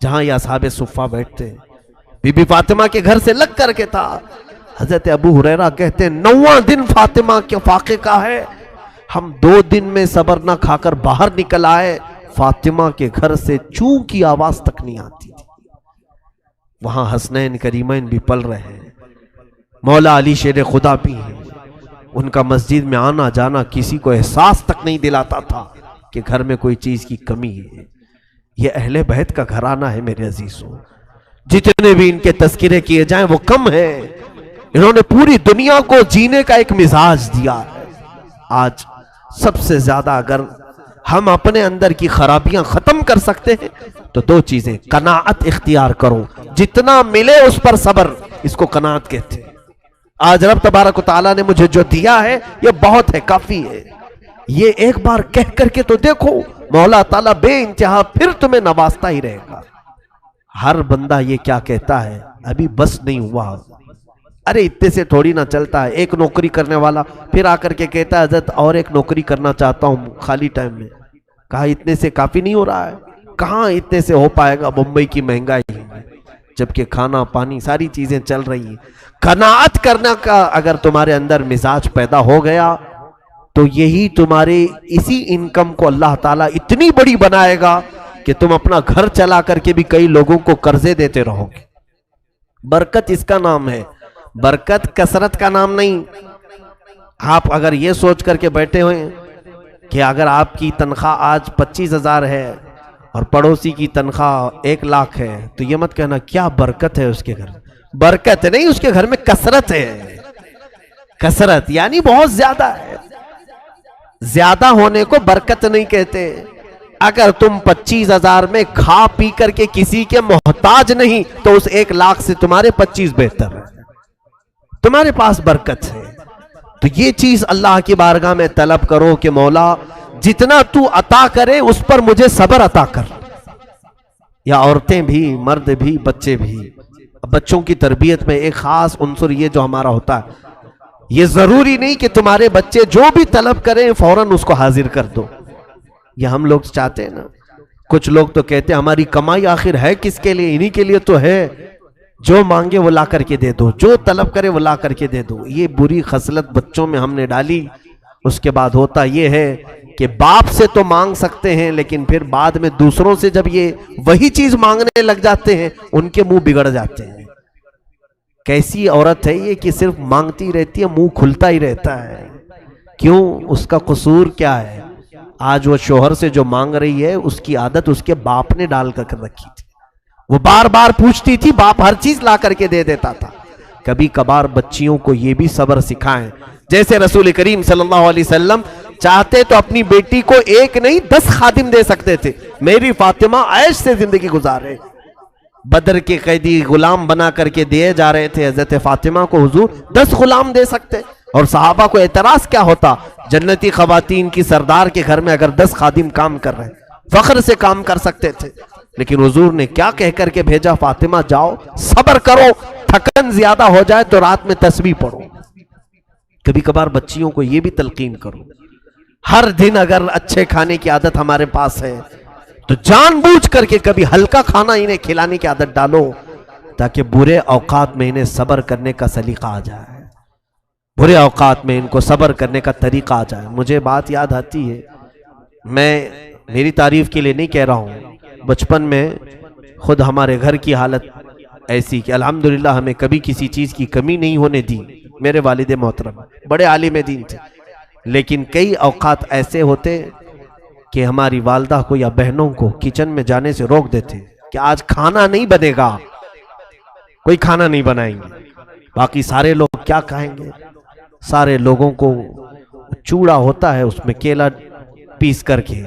جہاں یہ اصحاب صفہ بیٹھتے ہیں بی بی فاطمہ کے گھر سے لگ کر کے تھا. حضرت ابو ہریرہ کہتے ہیں 9واں دن فاطمہ کے فاقے کا ہے، ہم 2 دن میں صبر نہ کھا کر باہر نکل آئے، فاطمہ کے گھر سے چوں کی آواز تک نہیں آتی تھی. وہاں حسنین کریمین بھی پل رہے ہیں، مولا علی شیر خدا بھی ہیں. ان کا مسجد میں آنا جانا کسی کو احساس تک نہیں دلاتا تھا کہ گھر میں کوئی چیز کی کمی ہے. یہ اہل بیت کا گھرانہ ہے میرے عزیزوں. جتنے بھی ان کے تذکرے کیے جائیں وہ کم ہے. انہوں نے پوری دنیا کو جینے کا ایک مزاج دیا ہے. آج سب سے زیادہ اگر ہم اپنے اندر کی خرابیاں ختم کر سکتے ہیں تو 2 چیزیں، قناعت اختیار کرو، جتنا ملے اس پر صبر، اس کو قناعت کہتے ہیں. آج رب تبارک و تعالیٰ نے مجھے جو دیا ہے یہ بہت ہے، کافی ہے. یہ ایک بار کہہ کر کے تو دیکھو، مولا تعالیٰ بے انتہا پھر تمہیں نوازتا ہی رہے گا. ہر بندہ یہ کیا کہتا ہے، ابھی بس نہیں ہوا. ارے اتنے سے تھوڑی نہ چلتا ہے. ایک نوکری کرنے والا پھر آ کر کے کہتا ہے حضرت اور ایک نوکری کرنا چاہتا ہوں خالی ٹائم میں. کہا اتنے سے کافی نہیں ہو رہا ہے. کہاں اتنے سے ہو پائے گا، ممبئی کی مہنگائی ہے، جبکہ کھانا پانی ساری چیزیں چل رہی ہیں. قناعت کرنا کا اگر تمہارے اندر مزاج پیدا ہو گیا تو یہی تمہارے اسی انکم کو اللہ تعالیٰ اتنی بڑی بنائے گا کہ تم اپنا گھر چلا کر کے بھی کئی لوگوں کو قرضے دیتے رہو گے. برکت اس کا نام ہے، برکت کثرت کا نام نہیں. آپ اگر یہ سوچ کر کے بیٹھے ہوئے کہ اگر آپ کی تنخواہ آج 25,000 ہے اور پڑوسی کی تنخواہ 1 لاکھ ہے تو یہ مت کہنا کیا برکت ہے اس کے گھر. برکت نہیں، اس کے گھر میں کثرت ہے. کثرت یعنی بہت زیادہ ہے. زیادہ ہونے کو برکت نہیں کہتے. اگر تم 25,000 میں کھا پی کر کے کسی کے محتاج نہیں تو اس 1 لاکھ سے تمہارے 25 بہتر ہے، تمہارے پاس برکت ہے. تو یہ چیز اللہ کی بارگاہ میں طلب کرو کہ مولا جتنا تو عطا کرے اس پر مجھے صبر عطا کر. یا عورتیں بھی، مرد بھی، بچے بھی. بچوں کی تربیت میں ایک خاص عنصر یہ جو ہمارا ہوتا ہے، یہ ضروری نہیں کہ تمہارے بچے جو بھی طلب کریں فوراً اس کو حاضر کر دو. یہ ہم لوگ چاہتے ہیں نا. کچھ لوگ تو کہتے ہیں ہماری کمائی آخر ہے کس کے لیے، انہی کے لیے تو ہے، جو مانگے وہ لا کر کے دے دو، جو طلب کرے وہ لا کر کے دے دو. یہ بری خصلت بچوں میں ہم نے ڈالی. اس کے بعد ہوتا یہ ہے کہ باپ سے تو مانگ سکتے ہیں لیکن پھر بعد میں دوسروں سے جب یہ وہی چیز مانگنے لگ جاتے ہیں ان کے منہ بگڑ جاتے ہیں. کیسی عورت ہے یہ کہ صرف مانگتی رہتی ہے، منہ کھلتا ہی رہتا ہے. کیوں؟ اس کا قصور کیا ہے؟ آج وہ شوہر سے جو مانگ رہی ہے اس کی عادت اس کے باپ نے ڈال کر رکھی تھی. وہ بار بار پوچھتی تھی، باپ ہر چیز لا کر کے دے دیتا تھا. کبھی کبھار بچیوں کو یہ بھی صبر سکھائیں. جیسے رسول کریم صلی اللہ علیہ وسلم چاہتے تو اپنی بیٹی کو 1 نہیں 10 خادم دے سکتے تھے. میری فاطمہ عیش سے زندگی گزارے. بدر کے قیدی غلام بنا کر کے دیے جا رہے تھے، حضرت فاطمہ کو حضور 10 غلام دے سکتے. اور صحابہ کو اعتراض کیا ہوتا؟ جنتی خواتین کی سردار کے گھر میں اگر 10 خادم کام کر رہے ہیں، فخر سے کام کر سکتے تھے. لیکن حضور نے کیا کہہ کر کے بھیجا؟ فاطمہ جاؤ صبر کرو، تھکن زیادہ ہو جائے تو رات میں تسبیح پڑھو. کبھی کبھار بچیوں کو یہ بھی تلقین کرو. ہر دن اگر اچھے کھانے کی عادت ہمارے پاس ہے تو جان بوجھ کر کے کبھی ہلکا کھانا انہیں کھلانے کی عادت ڈالو تاکہ برے اوقات میں انہیں صبر کرنے کا سلیقہ آ جائے، برے اوقات میں ان کو صبر کرنے کا طریقہ آ جائے. مجھے بات یاد آتی ہے، میں میری تعریف کے لیے نہیں کہہ رہا ہوں، بچپن میں خود ہمارے گھر کی حالت ایسی کہ الحمدللہ ہمیں کبھی کسی چیز کی کمی نہیں ہونے دی. میرے والد محترم بڑے عالم دین تھے، لیکن کئی اوقات ایسے ہوتے کہ ہماری والدہ کو یا بہنوں کو کچن میں جانے سے روک دیتے کہ آج کھانا نہیں بنے گا، کوئی کھانا نہیں بنائیں گے. باقی سارے لوگ کیا کھائیں گے؟ سارے لوگوں کو چوڑا ہوتا ہے، اس میں کیلا پیس کر کے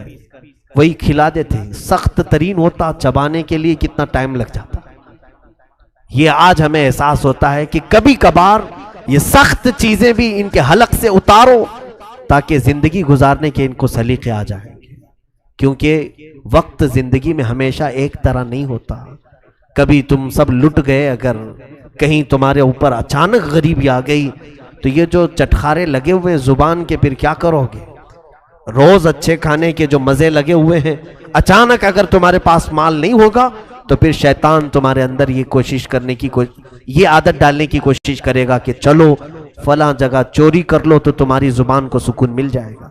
وہی کھلا دیتے. سخت ترین ہوتا، چبانے کے لیے کتنا ٹائم لگ جاتا. یہ آج ہمیں احساس ہوتا ہے کہ کبھی کبھار یہ سخت چیزیں بھی ان کے حلق سے اتارو تاکہ زندگی گزارنے کے ان کو سلیقے آ جائیں. کیونکہ وقت زندگی میں ہمیشہ ایک طرح نہیں ہوتا. کبھی تم سب لٹ گئے، اگر کہیں تمہارے اوپر اچانک غریبی آ گئی تو یہ جو چٹخارے لگے ہوئے زبان کے پھر کیا کرو گے؟ روز اچھے کھانے کے جو مزے لگے ہوئے ہیں، اچانک اگر تمہارے پاس مال نہیں ہوگا تو پھر شیطان تمہارے اندر یہ کوشش کرنے کی یہ عادت ڈالنے کی کوشش کرے گا کہ چلو فلاں جگہ چوری کر لو تو تمہاری زبان کو سکون مل جائے گا.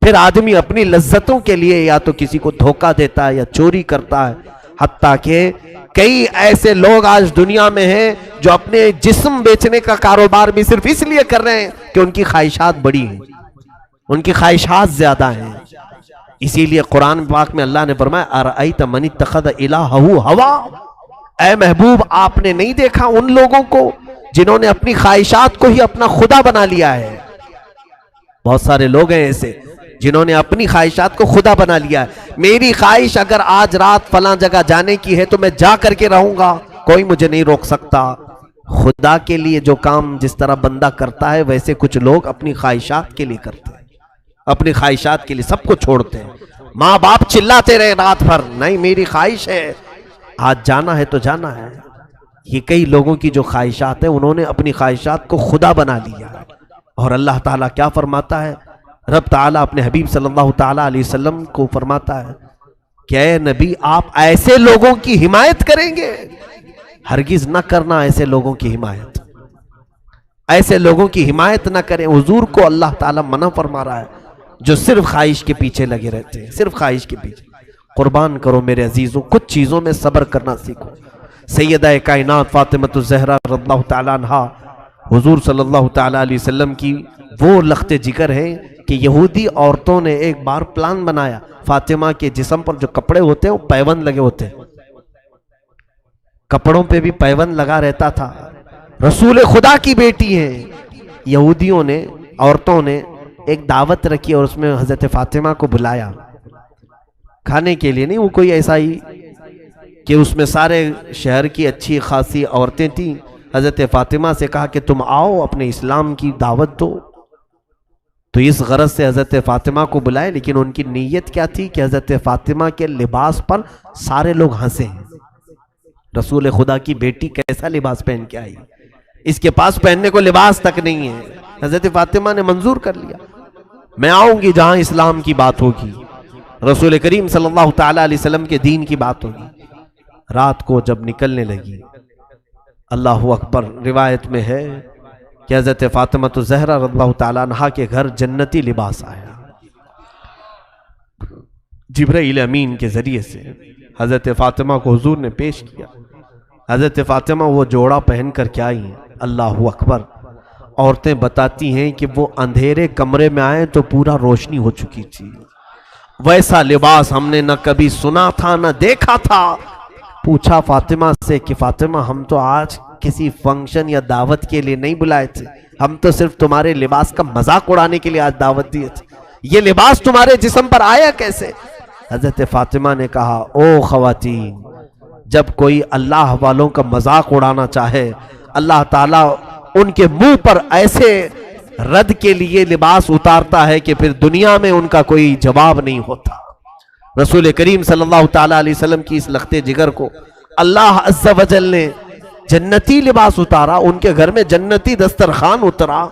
پھر آدمی اپنی لذتوں کے لیے یا تو کسی کو دھوکہ دیتا ہے یا چوری کرتا ہے. حتیٰ کہ کئی ایسے لوگ آج دنیا میں ہیں جو اپنے جسم بیچنے کا کاروبار بھی صرف اس لیے کر رہے ہیں کہ ان کی خواہشات بڑی ہیں، ان کی خواہشات زیادہ ہیں. اسی لیے قرآن پاک میں اللہ نے فرمایا ارأیت من اتخذ الہہ ہوا، اے محبوب آپ نے نہیں دیکھا ان لوگوں کو جنہوں نے اپنی خواہشات کو ہی اپنا خدا بنا لیا ہے. بہت سارے لوگ ہیں ایسے جنہوں نے اپنی خواہشات کو خدا بنا لیا ہے. میری خواہش اگر آج رات فلاں جگہ جانے کی ہے تو میں جا کر کے رہوں گا، کوئی مجھے نہیں روک سکتا. خدا کے لیے جو کام جس طرح بندہ کرتا ہے ویسے کچھ لوگ اپنی خواہشات کے لیے کرتے ہیں، اپنی خواہشات کے لیے سب کو چھوڑتے ہیں. ماں باپ چلاتے رہے رات بھر، نہیں میری خواہش ہے آج جانا ہے تو جانا ہے. یہ کئی لوگوں کی جو خواہشات ہیں انہوں نے اپنی خواہشات کو خدا بنا لیا. اور اللہ تعالیٰ کیا فرماتا ہے؟ رب تعالیٰ اپنے حبیب صلی اللہ تعالیٰ علیہ وسلم کو فرماتا ہے کہ اے نبی آپ ایسے لوگوں کی حمایت کریں گے؟ ہرگز نہ کرنا ایسے لوگوں کی حمایت، ایسے لوگوں کی حمایت نہ کریں. حضور کو اللہ تعالیٰ منع فرما رہا ہے جو صرف خواہش کے پیچھے لگے رہتے ہیں، صرف خواہش کے پیچھے. قربان کرو میرے عزیزوں، کچھ چیزوں میں صبر کرنا سیکھو. سیدہ کائنات فاطمہ الزہرا رضی اللہ تعالیٰ عنہا حضور صلی اللہ تعالیٰ علیہ وسلم کی وہ لخت جگر ہیں کہ یہودی عورتوں نے ایک بار پلان بنایا. فاطمہ کے جسم پر جو کپڑے ہوتے ہیں وہ پیوند لگے ہوتے ہیں، کپڑوں پہ بھی پیوند لگا رہتا تھا. رسول خدا کی بیٹی ہیں. یہودیوں نے، عورتوں نے ایک دعوت رکھی اور اس میں حضرت فاطمہ کو بلایا کھانے کے لیے. نہیں وہ کوئی ایسا ہی کہ اس میں سارے شہر کی اچھی خاصی عورتیں تھیں. حضرت فاطمہ سے کہا کہ تم آؤ اپنے اسلام کی دعوت دو. تو اس غرض سے حضرت فاطمہ کو بلائے، لیکن ان کی نیت کیا تھی کہ حضرت فاطمہ کے لباس پر سارے لوگ ہنسیں. رسول خدا کی بیٹی کیسا لباس پہن کے آئی، اس کے پاس پہننے کو لباس تک نہیں ہے. حضرت فاطمہ نے منظور کر لیا، میں آؤں گی جہاں اسلام کی بات ہوگی، رسول کریم صلی اللہ تعالیٰ علیہ وسلم کے دین کی بات ہوگی. رات کو جب نکلنے لگی، اللہ اکبر، روایت میں ہے کہ حضرت فاطمہ الزہرا رضی اللہ تعالیٰ عنہا کے گھر جنتی لباس آیا. جبرائیل امین کے ذریعے سے حضرت فاطمہ کو حضور نے پیش کیا. حضرت فاطمہ وہ جوڑا پہن کر کے آئی ہیں. اللہ اکبر. عورتیں بتاتی ہیں کہ وہ اندھیرے کمرے میں آئے تو پورا روشنی ہو چکی تھی. ویسا لباس ہم نے نہ کبھی سنا تھا نہ دیکھا تھا. پوچھا فاطمہ سے کہ فاطمہ ہم تو آج کسی فنکشن یا دعوت کے لیے نہیں بلائے تھے، ہم تو صرف تمہارے لباس کا مذاق اڑانے کے لیے آج دعوت دیے تھے، یہ لباس تمہارے جسم پر آیا کیسے؟ حضرت فاطمہ نے کہا او خواتین، جب کوئی اللہ والوں کا مذاق اڑانا چاہے اللہ تعالیٰ ان کے منہ پر ایسے رد کے لیے لباس اتارتا ہے کہ پھر دنیا میں ان کا کوئی جواب نہیں ہوتا. رسول کریم صلی اللہ تعالیٰ علیہ وسلم کی اس لخت جگر کو اللہ عز و جل نے جنتی لباس اتارا، ان کے گھر میں جنتی دسترخوان اترا.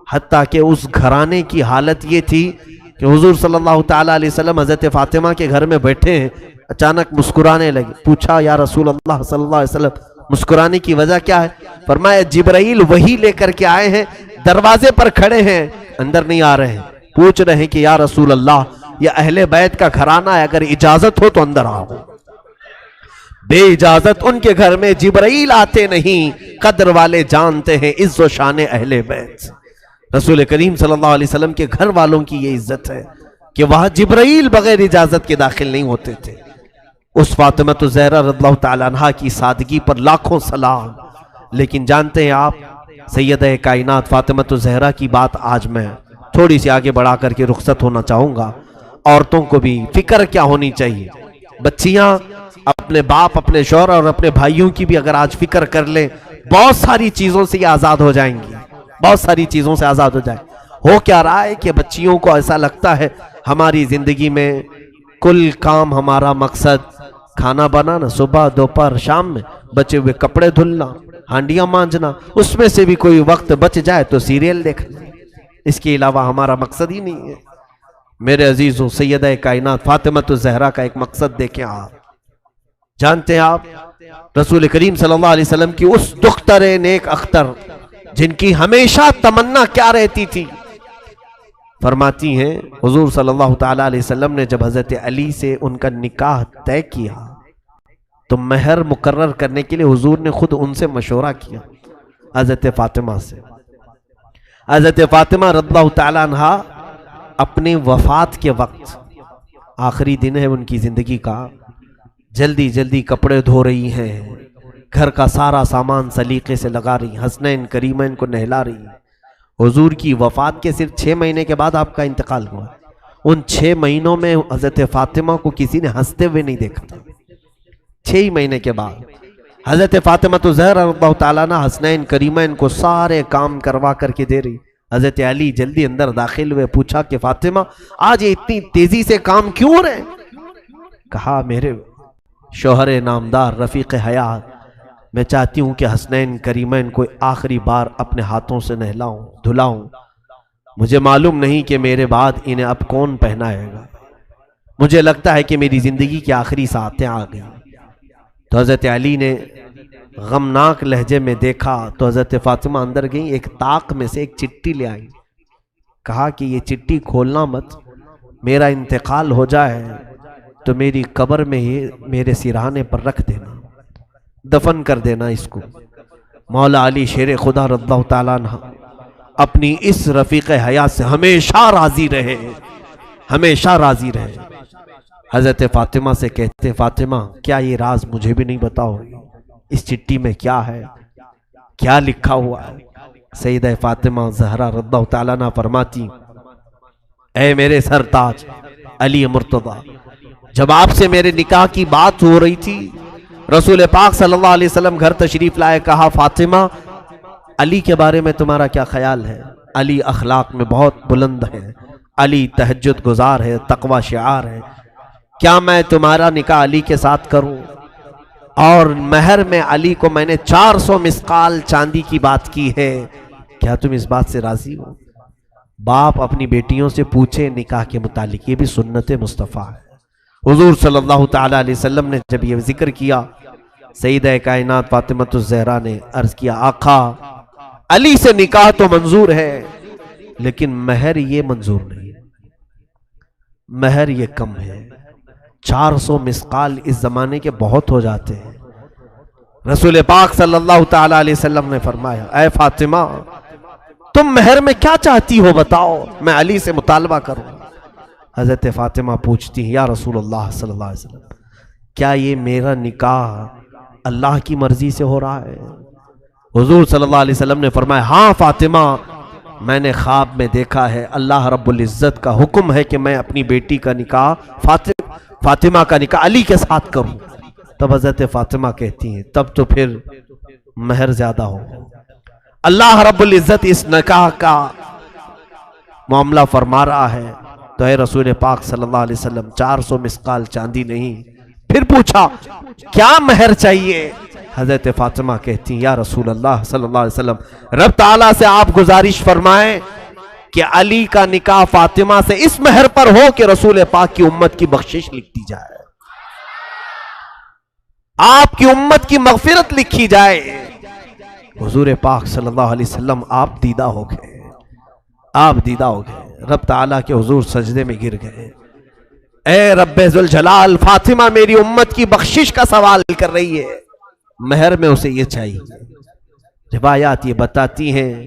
حتیٰ کہ اس گھرانے کی حالت یہ تھی کہ حضور صلی اللہ تعالیٰ علیہ وسلم حضرت فاطمہ کے گھر میں بیٹھے ہیں، اچانک مسکرانے لگے. پوچھا یا رسول اللہ صلی اللہ علیہ وسلم مسکرانے کی وجہ کیا ہے؟ فرمایا جبرائیل وہی لے کر کے آئے ہیں، دروازے پر کھڑے ہیں، اندر نہیں آ رہے ہیں. پوچھ رہے ہیں کہ یا رسول اللہ یہ اہل بیت کا گھرانہ ہے، اگر اجازت ہو تو اندر آؤ۔ بے اجازت ان کے گھر میں جبرائیل آتے نہیں، قدر والے جانتے ہیں عز و شان اہل بیت۔ رسول کریم صلی اللہ علیہ وسلم کے گھر والوں کی یہ عزت ہے کہ وہاں جبرائیل بغیر اجازت کے داخل نہیں ہوتے تھے۔ اس فاطمہ الزہرا رضی اللہ تعالیٰ عنہ کی سادگی پر لاکھوں سلام۔ لیکن جانتے ہیں آپ سیدہ کائنات فاطمہ الزہرا کی بات آج میں تھوڑی سی آگے بڑھا کر کے رخصت ہونا چاہوں گا۔ عورتوں کو بھی فکر کیا ہونی چاہیے، بچیاں اپنے باپ، اپنے شوہر اور اپنے بھائیوں کی بھی اگر آج فکر کر لیں، بہت ساری چیزوں سے یہ آزاد ہو جائیں گی، بہت ساری چیزوں سے آزاد ہو جائیں۔ ہو کیا رہا ہے کہ بچیوں کو ایسا لگتا ہے ہماری زندگی میں کل کام ہمارا مقصد کھانا بنانا، صبح دوپہر شام میں بچے ہوئے کپڑے دھلنا، ہانڈیاں مانجنا، اس میں سے بھی کوئی وقت بچ جائے تو سیریل دیکھنا، اس کے علاوہ ہمارا مقصد ہی نہیں ہے۔ میرے عزیزوں، سیدہ کائنات فاطمہ الزہرا کا ایک مقصد دیکھیں آپ۔ جانتے ہیں آپ رسول کریم صلی اللہ علیہ وسلم کی اس دختر نیک اختر جن کی ہمیشہ تمنا کیا رہتی تھی، فرماتی ہیں حضور صلی اللہ تعالیٰ علیہ وسلم نے جب حضرت علی سے ان کا نکاح طے کیا تو مہر مقرر کرنے کے لیے حضور نے خود ان سے مشورہ کیا، حضرت فاطمہ سے۔ حضرت فاطمہ رضی اللہ تعالیٰ عنہ اپنی وفات کے وقت، آخری دن ہے ان کی زندگی کا، جلدی جلدی کپڑے دھو رہی ہیں، گھر کا سارا سامان سلیقے سے لگا رہی، حسنین کریمین کو نہلا رہی۔ حضور کی وفات کے صرف 6 مہینے کے بعد آپ کا انتقال ہوا۔ ان 6 مہینوں میں حضرت فاطمہ کو کسی نے ہنستے ہوئے نہیں دیکھا تھا۔ 6 مہینے کے بعد حضرت فاطمہ الزہرا رضی اللہ تعالیٰ عنہ حسنین کریمین کو سارے کام کروا کر کے دے رہی۔ حضرت علی جلدی اندر داخل ہوئے، پوچھا کہ فاطمہ آج یہ اتنی تیزی سے کام کیوں ہو رہے ہیں؟ کہا میرے شوہر نامدار رفیق حیات، میں چاہتی ہوں کہ حسنین کریمین کو آخری بار اپنے ہاتھوں سے نہلاؤں دھلاؤں، مجھے معلوم نہیں کہ میرے بعد انہیں اب کون پہنائے گا، مجھے لگتا ہے کہ میری زندگی کی آخری ساعتیں آ گئی۔ تو حضرت علی نے غمناک لہجے میں دیکھا تو حضرت فاطمہ اندر گئیں، ایک طاق میں سے ایک چٹی لے آئی، کہا کہ یہ چٹی کھولنا مت، میرا انتقال ہو جائے تو میری قبر میں ہی میرے سرہانے پر رکھ دینا، دفن کر دینا اس کو۔ مولا علی شیر خدا رضی اللہ تعالیٰ عنہ اپنی اس رفیق حیات سے ہمیشہ راضی رہے، ہمیشہ راضی رہے۔ حضرت فاطمہ سے کہتے فاطمہ کیا یہ راز مجھے بھی نہیں بتاؤ، اس چٹی میں کیا ہے، کیا لکھا ہوا ہے؟ سیدہ فاطمہ زہرا رضی اللہ تعالیٰ عنہ فرماتی، اے میرے سرتاج علی مرتضیٰ، جب آپ سے میرے نکاح کی بات ہو رہی تھی، رسول پاک صلی اللہ علیہ وسلم گھر تشریف لائے، کہا فاطمہ علی کے بارے میں تمہارا کیا خیال ہے؟ علی اخلاق میں بہت بلند ہے، علی تہجد گزار ہے، تقوی شعار ہے، کیا میں تمہارا نکاح علی کے ساتھ کروں؟ اور مہر میں علی کو میں نے 400 مسقال چاندی کی بات کی ہے، کیا تم اس بات سے راضی ہو؟ باپ اپنی بیٹیوں سے پوچھے نکاح کے متعلق، یہ بھی سنت مصطفیٰ ہے۔ حضور صلی اللہ تعالیٰ علیہ وسلم نے جب یہ ذکر کیا، سیدہ کائنات فاطمہ الزہرا نے عرض کیا آقا علی سے نکاح تو منظور ہے لیکن مہر یہ منظور نہیں، مہر یہ کم ہے، 400 مسقال اس زمانے کے بہت ہو جاتے ہیں۔ رسول پاک صلی اللہ تعالیٰ علیہ وسلم نے فرمایا اے فاطمہ تم مہر میں کیا چاہتی ہو بتاؤ، میں علی سے مطالبہ کروں۔ حضرت فاطمہ پوچھتی ہیں یا رسول اللہ صلی اللہ علیہ وسلم کیا یہ میرا نکاح اللہ کی مرضی سے ہو رہا ہے؟ حضور صلی اللہ علیہ وسلم نے فرمایا ہاں فاطمہ، میں نے خواب میں دیکھا ہے اللہ رب العزت کا حکم ہے کہ میں اپنی بیٹی کا نکاح فاطمہ کا نکاح علی کے ساتھ کروں۔ تب حضرت فاطمہ کہتی ہیں تب تو پھر مہر زیادہ ہو، اللہ رب العزت اس نکاح کا معاملہ فرما رہا ہے تو اے رسول پاک صلی اللہ علیہ وسلم 400 مسقال چاندی نہیں۔ پھر پوچھا کیا مہر چاہیے؟ حضرت فاطمہ کہتی یا رسول اللہ صلی اللہ علیہ وسلم رب تعالیٰ سے آپ گزارش فرمائیں کہ علی کا نکاح فاطمہ سے اس مہر پر ہو کہ رسول پاک کی امت کی بخشش لکھ دی جائے، آپ کی امت کی مغفرت لکھی جائے۔ حضور پاک صلی اللہ علیہ وسلم آپ دیدہ ہو گئے، آپ دیدہ ہو گئے، رب تعالیٰ کے حضور سجدے میں گر گئے، اے رب ذوالجلال، فاطمہ میری امت کی بخشش کا سوال کر رہی ہے، مہر میں اسے یہ چاہیے۔ روایات یہ بتاتی ہیں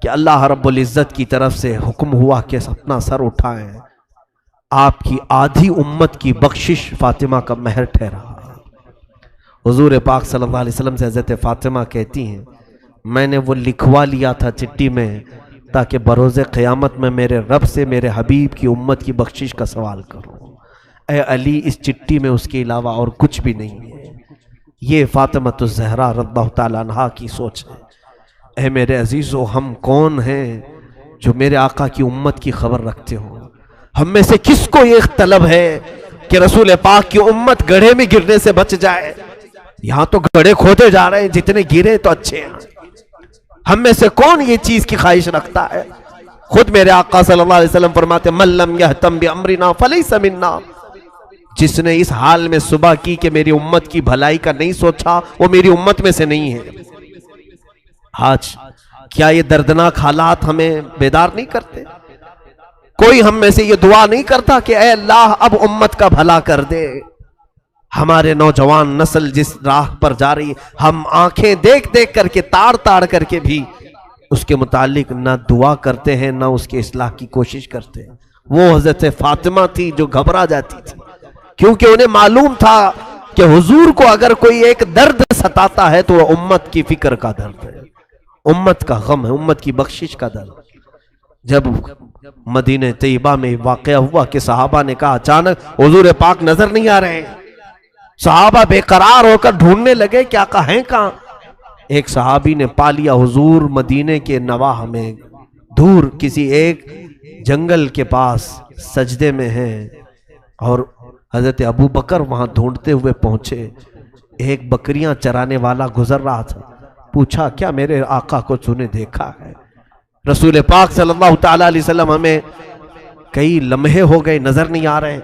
کہ اللہ رب العزت کی طرف سے حکم ہوا کہ اپنا سر اٹھائیں، آپ کی آدھی امت کی بخشش فاطمہ کا مہر ٹھہرا۔ حضور پاک صلی اللہ علیہ وسلم سے حضرت فاطمہ کہتی ہیں میں نے وہ لکھوا لیا تھا چٹھی میں تاکہ بروز قیامت میں میرے رب سے میرے حبیب کی امت کی بخشش کا سوال کروں۔ اے علی، اس چٹھی میں اس کے علاوہ اور کچھ بھی نہیں ہے۔ یہ فاطمہ الزہرا رضی اللہ تعالیٰ عنہا کی سوچ ہے۔ اے میرے عزیزو، ہم کون ہیں جو میرے آقا کی امت کی خبر رکھتے ہوں؟ ہم میں سے کس کو یہ طلب ہے کہ رسول پاک کی امت گڑھے میں گرنے سے بچ جائے؟ یہاں تو گڑھے کھودے جا رہے ہیں، جتنے گرے تو اچھے ہیں۔ ہم میں سے کون یہ چیز کی خواہش رکھتا ہے؟ خود میرے آقا صلی اللہ علیہ وسلم فرماتے من لم یہتم بامرنا فلیس منا، جس نے اس حال میں صبح کی کہ میری امت کی بھلائی کا نہیں سوچا، وہ میری امت میں سے نہیں ہے۔ آج کیا یہ دردناک حالات ہمیں بیدار نہیں کرتے؟ کوئی ہم میں سے یہ دعا نہیں کرتا کہ اے اللہ اب امت کا بھلا کر دے؟ ہمارے نوجوان نسل جس راہ پر جا رہی ہے، ہم آنکھیں دیکھ دیکھ کر کے تاڑ تاڑ کر کے بھی اس کے متعلق نہ دعا کرتے ہیں نہ اس کے اصلاح کی کوشش کرتے ہیں۔ وہ حضرت فاطمہ تھی جو گھبرا جاتی تھی، کیونکہ انہیں معلوم تھا کہ حضور کو اگر کوئی ایک درد ستاتا ہے تو وہ امت کی فکر کا درد ہے، امت کا غم ہے، امت کی بخشش کا درد۔ جب مدینہ طیبہ میں واقعہ ہوا کہ صحابہ نے کہا اچانک حضور پاک نظر نہیں آ رہے ہیں، صحابہ بے قرار ہو کر ڈھونڈنے لگے کہ آقا ہیں کہاں؟ ایک صحابی نے پا لیا حضور مدینے کے نواح میں دور کسی ایک جنگل کے پاس سجدے میں ہیں، اور حضرت ابو بکر وہاں ڈھونڈتے ہوئے پہنچے۔ ایک بکریاں چرانے والا گزر رہا تھا، پوچھا کیا میرے آقا کو تو نے دیکھا ہے؟ رسول پاک صلی اللہ تعالیٰ علیہ وسلم ہمیں کئی لمحے ہو گئے نظر نہیں آ رہے۔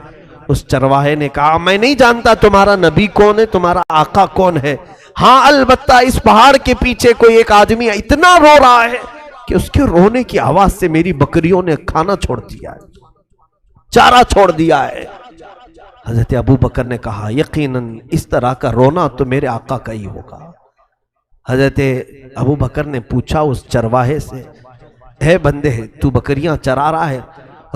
اس چرواہے نے کہا میں نہیں جانتا تمہارا نبی کون ہے، تمہارا آقا کون ہے، ہاں البتہ اس پہاڑ کے پیچھے کوئی ایک آدمی اتنا رو رہا ہے کہ اس کے رونے کی آواز سے میری بکریوں نے کھانا چھوڑ دیا ہے، چارہ چھوڑ دیا ہے۔ حضرت ابو بکر نے کہا یقیناً اس طرح کا رونا تو میرے آقا کا ہی ہوگا۔ حضرت ابو بکر نے پوچھا اس چرواہے سے اے بندے تو بکریاں چرا رہا ہے،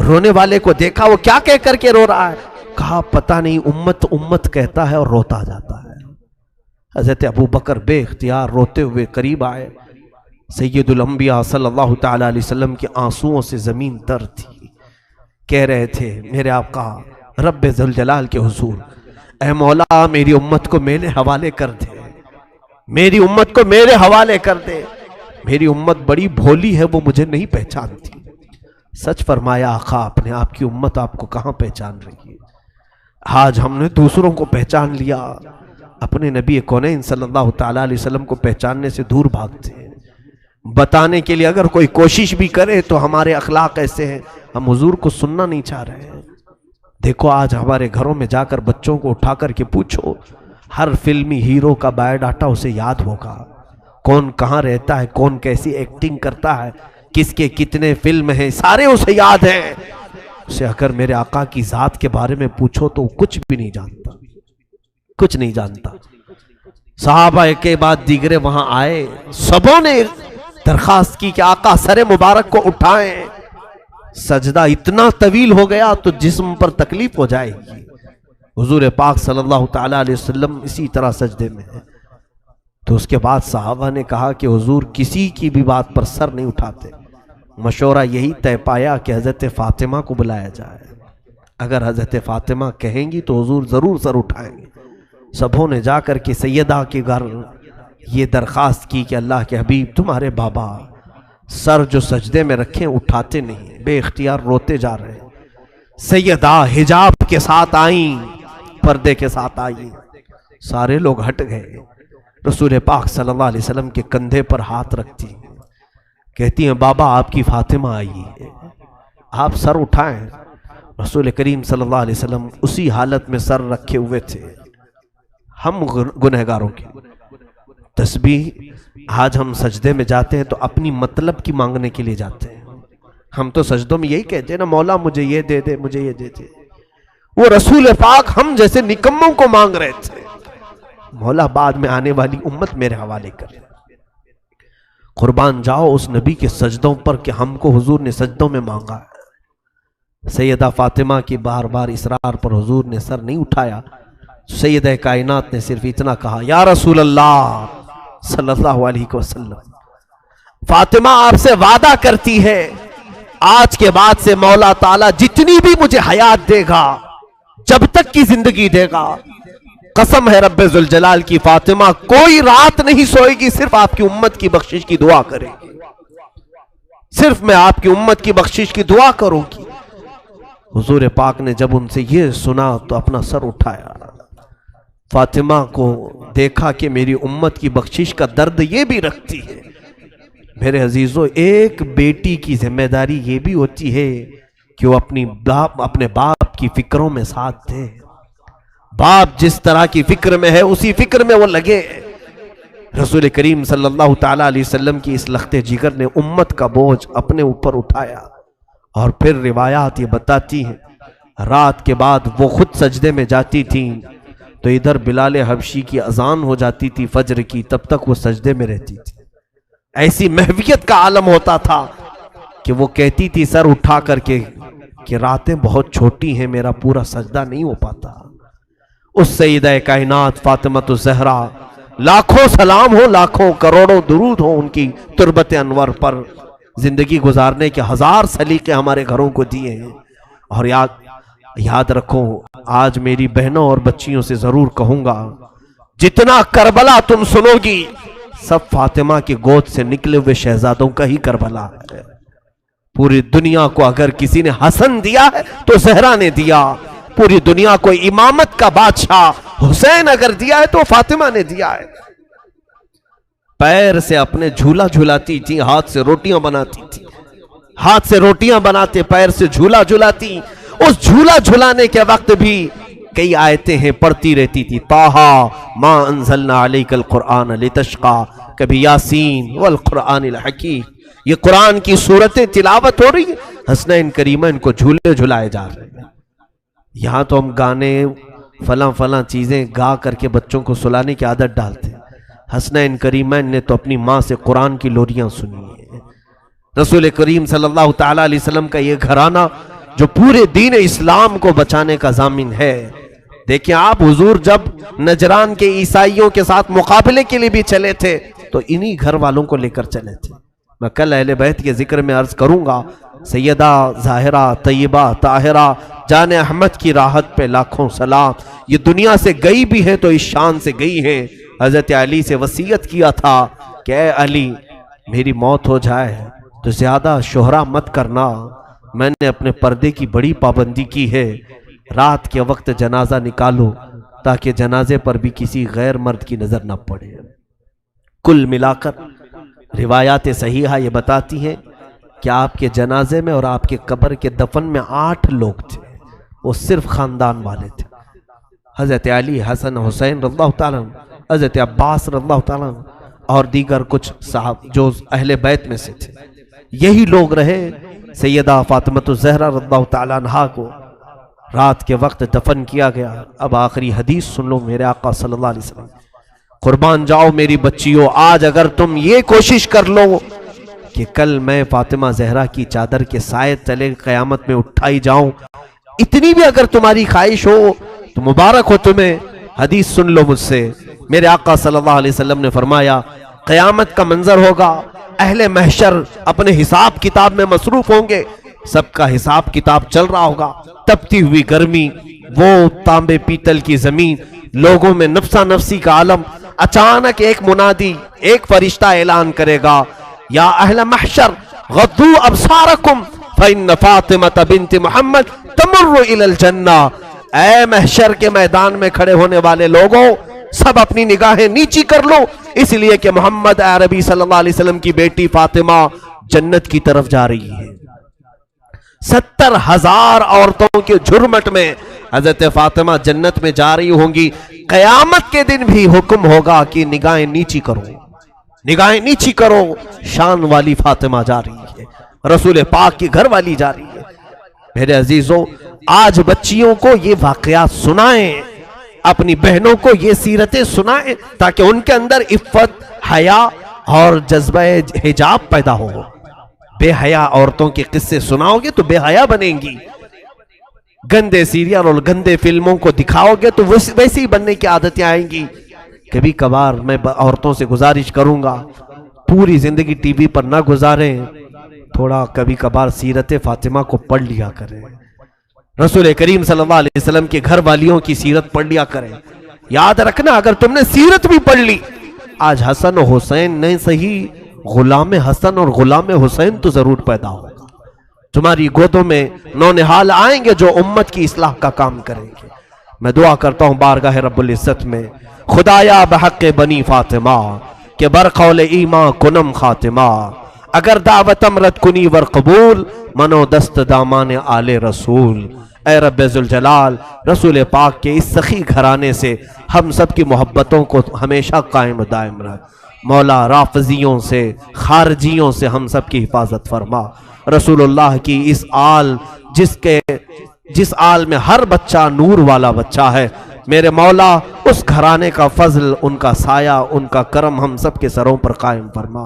رونے والے کو دیکھا وہ کیا کہہ کر کے رو رہا ہے؟ کہا پتہ نہیں، امت امت کہتا ہے اور روتا جاتا ہے۔ حضرت ابو بکر بے اختیار روتے ہوئے قریب آئے۔ سید الانبیاء صلی اللہ تعالیٰ علیہ وسلم کے آنسوؤں سے زمین تر تھی، کہہ رہے تھے میرے آقا رب ذوالجلال کے حضور، اے مولا میری امت کو میرے حوالے کر دے، میری امت کو میرے حوالے کر دے، میری امت بڑی بھولی ہے، وہ مجھے نہیں پہچانتی۔ سچ فرمایا آقا، اپنے آپ کی امت آپ کو کہاں پہچان رہی ہے؟ آج ہم نے دوسروں کو پہچان لیا، اپنے نبی کونین صلی اللہ تعالیٰ علیہ وسلم کو پہچاننے سے دور بھاگتے ہیں۔ بتانے کے لیے اگر کوئی کوشش بھی کرے تو ہمارے اخلاق ایسے ہیں، ہم حضور کو سننا نہیں چاہ رہے ہیں۔ دیکھو آج ہمارے گھروں میں جا کر بچوں کو اٹھا کر کے پوچھو، ہر فلمی ہیرو کا بایو ڈاٹا اسے یاد ہوگا، کون کہاں رہتا ہے، کون کیسی ایکٹنگ کرتا ہے، کس کے کتنے فلم ہیں، سارے اسے یاد ہیں۔ اسے اگر میرے آقا کی ذات کے بارے میں پوچھو تو کچھ بھی نہیں جانتا، کچھ نہیں جانتا۔ صحابہ کے بعد دیگرے وہاں آئے، سبوں نے درخواست کی کہ آقا سر مبارک کو اٹھائیں، سجدہ اتنا طویل ہو گیا تو جسم پر تکلیف ہو جائے گی۔ حضور پاک صلی اللہ تعالیٰ علیہ وسلم اسی طرح سجدے میں ہیں۔ تو اس کے بعد صحابہ نے کہا کہ حضور کسی کی بھی بات پر سر نہیں اٹھاتے، مشورہ یہی طے پایا کہ حضرت فاطمہ کو بلایا جائے، اگر حضرت فاطمہ کہیں گی تو حضور ضرور سر اٹھائیں گے۔ سبوں نے جا کر کے سیدہ کے گھر یہ درخواست کی کہ اللہ کے حبیب تمہارے بابا سر جو سجدے میں رکھیں اٹھاتے نہیں، بے اختیار روتے جا رہے ہیں۔ سیدہ حجاب کے ساتھ آئیں، پردے کے ساتھ آئیں، سارے لوگ ہٹ گئے۔ رسول پاک صلی اللہ علیہ وسلم کے کندھے پر ہاتھ رکھتی ہیں، کہتی ہیں بابا آپ کی فاطمہ آئی ہے، آپ سر اٹھائیں۔ رسول کریم صلی اللہ علیہ وسلم اسی حالت میں سر رکھے ہوئے تھے۔ ہم گنہگاروں کی تسبیح، آج ہم سجدے میں جاتے ہیں تو اپنی مطلب کی مانگنے کے لیے جاتے ہیں۔ ہم تو سجدوں میں یہی کہتے ہیں نا مولا مجھے یہ دے دے، مجھے یہ دے دے۔ وہ رسول پاک ہم جیسے نکموں کو مانگ رہے تھے. مولا بعد میں آنے والی امت میرے حوالے کر. قربان جاؤ اس نبی کے سجدوں پر کہ ہم کو حضور نے سجدوں میں مانگا ہے. سیدہ فاطمہ کی بار بار اصرار پر حضور نے سر نہیں اٹھایا. سیدہ کائنات نے صرف اتنا کہا یا رسول اللہ صلی اللہ علیہ وسلم، فاطمہ آپ سے وعدہ کرتی ہے آج کے بعد سے مولا تعالیٰ جتنی بھی مجھے حیات دے گا، جب تک کی زندگی دے گا، قسم ہے رب ذوالجلال کی، فاطمہ کوئی رات نہیں سوئے گی صرف آپ کی امت کی بخشش کی دعا کرے گی. صرف میں آپ کی امت کی بخشش کی دعا کروں گی. حضور پاک نے جب ان سے یہ سنا تو اپنا سر اٹھایا. فاطمہ کو دیکھا کہ میری امت کی بخشش کا درد یہ بھی رکھتی ہے. میرے عزیزو، ایک بیٹی کی ذمہ داری یہ بھی ہوتی ہے کہ وہ اپنے باپ کی فکروں میں ساتھ دے. باپ جس طرح کی فکر میں ہے اسی فکر میں وہ لگے. رسول کریم صلی اللہ تعالیٰ علیہ وسلم کی اس لخت جگر نے امت کا بوجھ اپنے اوپر اٹھایا. اور پھر روایات یہ بتاتی ہیں رات کے بعد وہ خود سجدے میں جاتی تھیں تو ادھر بلال حبشی کی اذان ہو جاتی تھی فجر کی، تب تک وہ سجدے میں رہتی تھی. ایسی محویت کا عالم ہوتا تھا کہ وہ کہتی تھی سر اٹھا کر کے کہ راتیں بہت چھوٹی ہیں، میرا پورا سجدہ نہیں ہو پاتا. اس سیدہ کائنات فاطمہ الزہرا، لاکھوں سلام ہو، لاکھوں کروڑوں درود ہو ان کی تربت انور پر. زندگی گزارنے کے ہزار سلیقے ہمارے گھروں کو دیے ہیں. اور یاد رکھو، آج میری بہنوں اور بچیوں سے ضرور کہوں گا، جتنا کربلا تم سنو گی سب فاطمہ کی گود سے نکلے ہوئے شہزادوں کا ہی کربلا ہے. پوری دنیا کو اگر کسی نے حسن دیا ہے تو زہرا نے دیا. پوری دنیا کو امامت کا بادشاہ حسین اگر دیا ہے تو فاطمہ نے دیا ہے. پیر سے اپنے جھولا جھولاتی تھی، ہاتھ سے روٹیاں بناتی تھی، ہاتھ سے روٹیاں بناتے پیر سے جھولا جھولاتی. اس جھولا جھولانے کے وقت بھی کئی آیتیں ہیں پڑھتی رہتی تھی. طٰہٰ ما انزلنا علیک القرآن لتشقیٰ، کبھی یاسین والقرآن الحکیم. یہ قرآن کی صورتیں تلاوت ہو رہی ہیں، حسنین کریمین کو جھولے جھلائے جا رہے ہیں. یہاں تو ہم گانے فلاں فلاں چیزیں گا کر کے بچوں کو سلانے کی عادت ڈالتے ہیں. حسنین کریمین نے تو اپنی ماں سے قرآن کی لوریاں سنی ہیں. رسول کریم صلی اللہ تعالیٰ علیہ وسلم کا یہ گھرانہ جو پورے دین اسلام کو بچانے کا ضامن ہے. دیکھیں آپ حضور جب نجران کے عیسائیوں کے ساتھ مقابلے کے لیے بھی چلے تھے تو انہی گھر والوں کو لے کر چلے تھے. میں کل اہل بیت کے ذکر میں عرض کروں گا، سیدہ ظاہرہ طیبہ طاہرہ جان احمد کی راحت پہ لاکھوں سلام. یہ دنیا سے گئی بھی ہے تو اس شان سے گئی ہے. حضرت علی سے وصیت کیا تھا کہ اے علی میری موت ہو جائے تو زیادہ شہرا مت کرنا. میں نے اپنے پردے کی بڑی پابندی کی ہے، رات کے وقت جنازہ نکالو تاکہ جنازے پر بھی کسی غیر مرد کی نظر نہ پڑے. کل ملا کر روایات صحیحہ یہ بتاتی ہیں کہ آپ کے جنازے میں اور آپ کے قبر کے دفن میں 8 لوگ تھے، وہ صرف خاندان والے تھے. حضرت علی، حسن حسین رضی اللہ تعالیٰ عنہ، حضرت عباس رضی اللہ تعالیٰ عنہ اور دیگر کچھ صاحب جو اہل بیت میں سے تھے. یہی لوگ رہے. سیدہ فاطمہ الزہرا رضی اللہ تعالیٰ عنہا کو رات کے وقت دفن کیا گیا. اب آخری حدیث سن لو میرے آقا صلی اللہ علیہ وسلم. قربان جاؤ میری بچیوں، آج اگر تم یہ کوشش کر لو کہ کل میں فاطمہ زہرا کی چادر کے سائے تلے قیامت میں اٹھائی جاؤں، اتنی بھی اگر تمہاری خواہش ہو تو مبارک ہو تمہیں. حدیث سن لو مجھ سے. میرے آقا صلی اللہ علیہ وسلم نے فرمایا قیامت کا منظر ہوگا، اہل محشر اپنے حساب کتاب میں مصروف ہوں گے، سب کا حساب کتاب چل رہا ہوگا. تپتی ہوئی گرمی، وہ تانبے پیتل کی زمین، لوگوں میں نفسا نفسی کا عالم. اچانک ایک منادی، ایک فرشتہ اعلان کرے گا یا اہل محشر غضوا ابصارکم فإن فاطمہ بنت محمد تمر الی الجنہ. اے محشر کے میدان میں کھڑے ہونے والے لوگوں، سب اپنی نگاہیں نیچی کر لو، اس لیے کہ محمد عربی صلی اللہ علیہ وسلم کی بیٹی فاطمہ جنت کی طرف جا رہی ہے. 70,000 عورتوں کے جھرمٹ میں حضرت فاطمہ جنت میں جا رہی ہوں گی. قیامت کے دن بھی حکم ہوگا کہ نگاہیں نیچی کرو، نگاہیں نیچی کرو. شان والی فاطمہ جا رہی ہے، رسول پاک کی گھر والی جا رہی ہے. میرے عزیزوں، آج بچیوں کو یہ واقعات سنائیں، اپنی بہنوں کو یہ سیرتیں سنائیں، تاکہ ان کے اندر عفت، حیا اور جذبہ حجاب پیدا ہو۔ بے حیا عورتوں کے قصے سناؤ گے تو بے حیا بنیں گی، گندے سیریل اور گندے فلموں کو دکھاؤ گے تو ویسے ہی بننے کی عادتیں آئیں گی۔ کبھی کبھار میں عورتوں سے گزارش کروں گا، پوری زندگی ٹی وی پر نہ گزاریں، تھوڑا کبھی کبھار سیرت فاطمہ کو پڑھ لیا کریں، رسول کریم صلی اللہ علیہ وسلم کے گھر والیوں کی سیرت پڑھ لیا کریں۔ یاد رکھنا، اگر تم نے سیرت بھی پڑھ لی، آج حسن و حسین نہیں صحیح، غلام حسن اور غلام حسین تو ضرور پیدا ہوگا، تمہاری گودوں میں نونہال آئیں گے جو امت کی اصلاح کا کام کریں گے۔ میں دعا کرتا ہوں بارگاہ رب العزت میں، خدایا بحق بنی فاطمہ کہ برقول ایمان کنم خاتمہ، اگر دعوتم رد کنی ور قبول، منو دست دامان آل رسول۔ اے رب ذوالجلال، رسول پاک کے اس سخی گھرانے سے ہم سب کی محبتوں کو ہمیشہ قائم و دائم رکھ۔ مولا رافضیوں سے، خارجیوں سے ہم سب کی حفاظت فرما۔ رسول اللہ کی اس آل جس آل میں ہر بچہ نور والا بچہ ہے، میرے مولا اس گھرانے کا فضل، ان کا سایہ، ان کا کرم ہم سب کے سروں پر قائم فرما۔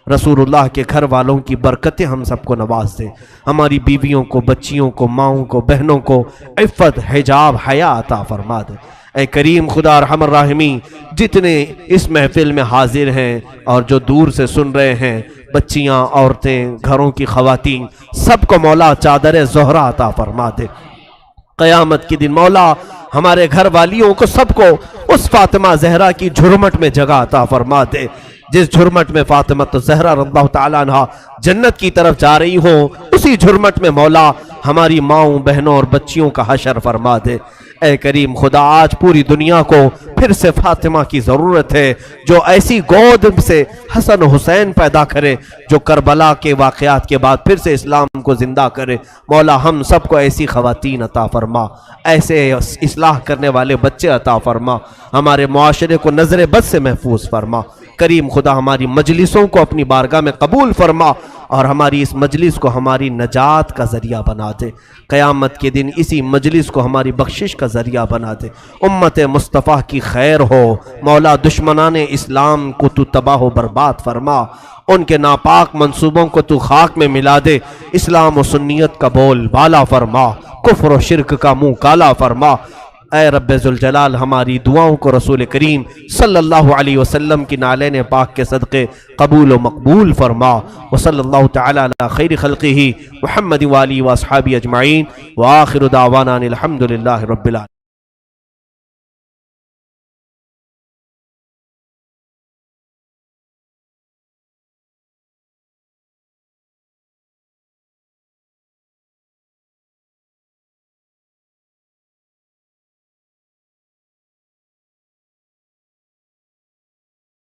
رسول اللہ کے گھر والوں کی برکتیں ہم سب کو نواز دے، ہماری بیویوں کو، بچیوں کو، ماؤں کو، بہنوں کو عفت، حجاب، حیا عطا فرما دے۔ اے کریم خدا ارحم الراحمین، جتنے اس محفل میں حاضر ہیں اور جو دور سے سن رہے ہیں، بچیاں، عورتیں، گھروں کی خواتین، سب کو مولا چادر زہرہ عطا فرما دے۔ قیامت کے دن مولا ہمارے گھر والیوں کو سب کو اس فاطمہ زہرا کی جھرمٹ میں جگہ عطا فرما دے، جس جھرمٹ میں فاطمہ زہرا رضی اللہ تعالیٰ عنہ جنت کی طرف جا رہی ہوں، اسی جھرمٹ میں مولا ہماری ماؤں، بہنوں اور بچیوں کا حشر فرما دے۔ اے کریم خدا، آج پوری دنیا کو پھر سے فاطمہ کی ضرورت ہے، جو ایسی گود سے حسن و حسین پیدا کرے، جو کربلا کے واقعات کے بعد پھر سے اسلام کو زندہ کرے۔ مولا ہم سب کو ایسی خواتین عطا فرما، ایسے اصلاح کرنے والے بچے عطا فرما، ہمارے معاشرے کو نظر بد سے محفوظ فرما۔ کریم خدا، ہماری مجلسوں کو اپنی بارگاہ میں قبول فرما، اور ہماری اس مجلس کو ہماری نجات کا ذریعہ بنا دے۔ قیامت کے دن اسی مجلس کو ہماری بخشش کا ذریعہ بنا دے۔ امت مصطفیٰ کی خیر ہو مولا، دشمنان اسلام کو تو تباہ و برباد فرما، ان کے ناپاک منصوبوں کو تو خاک میں ملا دے، اسلام و سنیت کا بول بالا فرما، کفر و شرک کا منہ کالا فرما۔ اے رب ذوالجلال، ہماری دعاؤں کو رسول کریم صلی اللہ علیہ وسلم کی نالین پاک کے صدقے قبول و مقبول فرما۔ وصلی اللہ تعالی علی خیر خلقہ محمد و آلہ و اصحابہ اجمعین، وآخر دعوانا الحمدللہ رب العالمین۔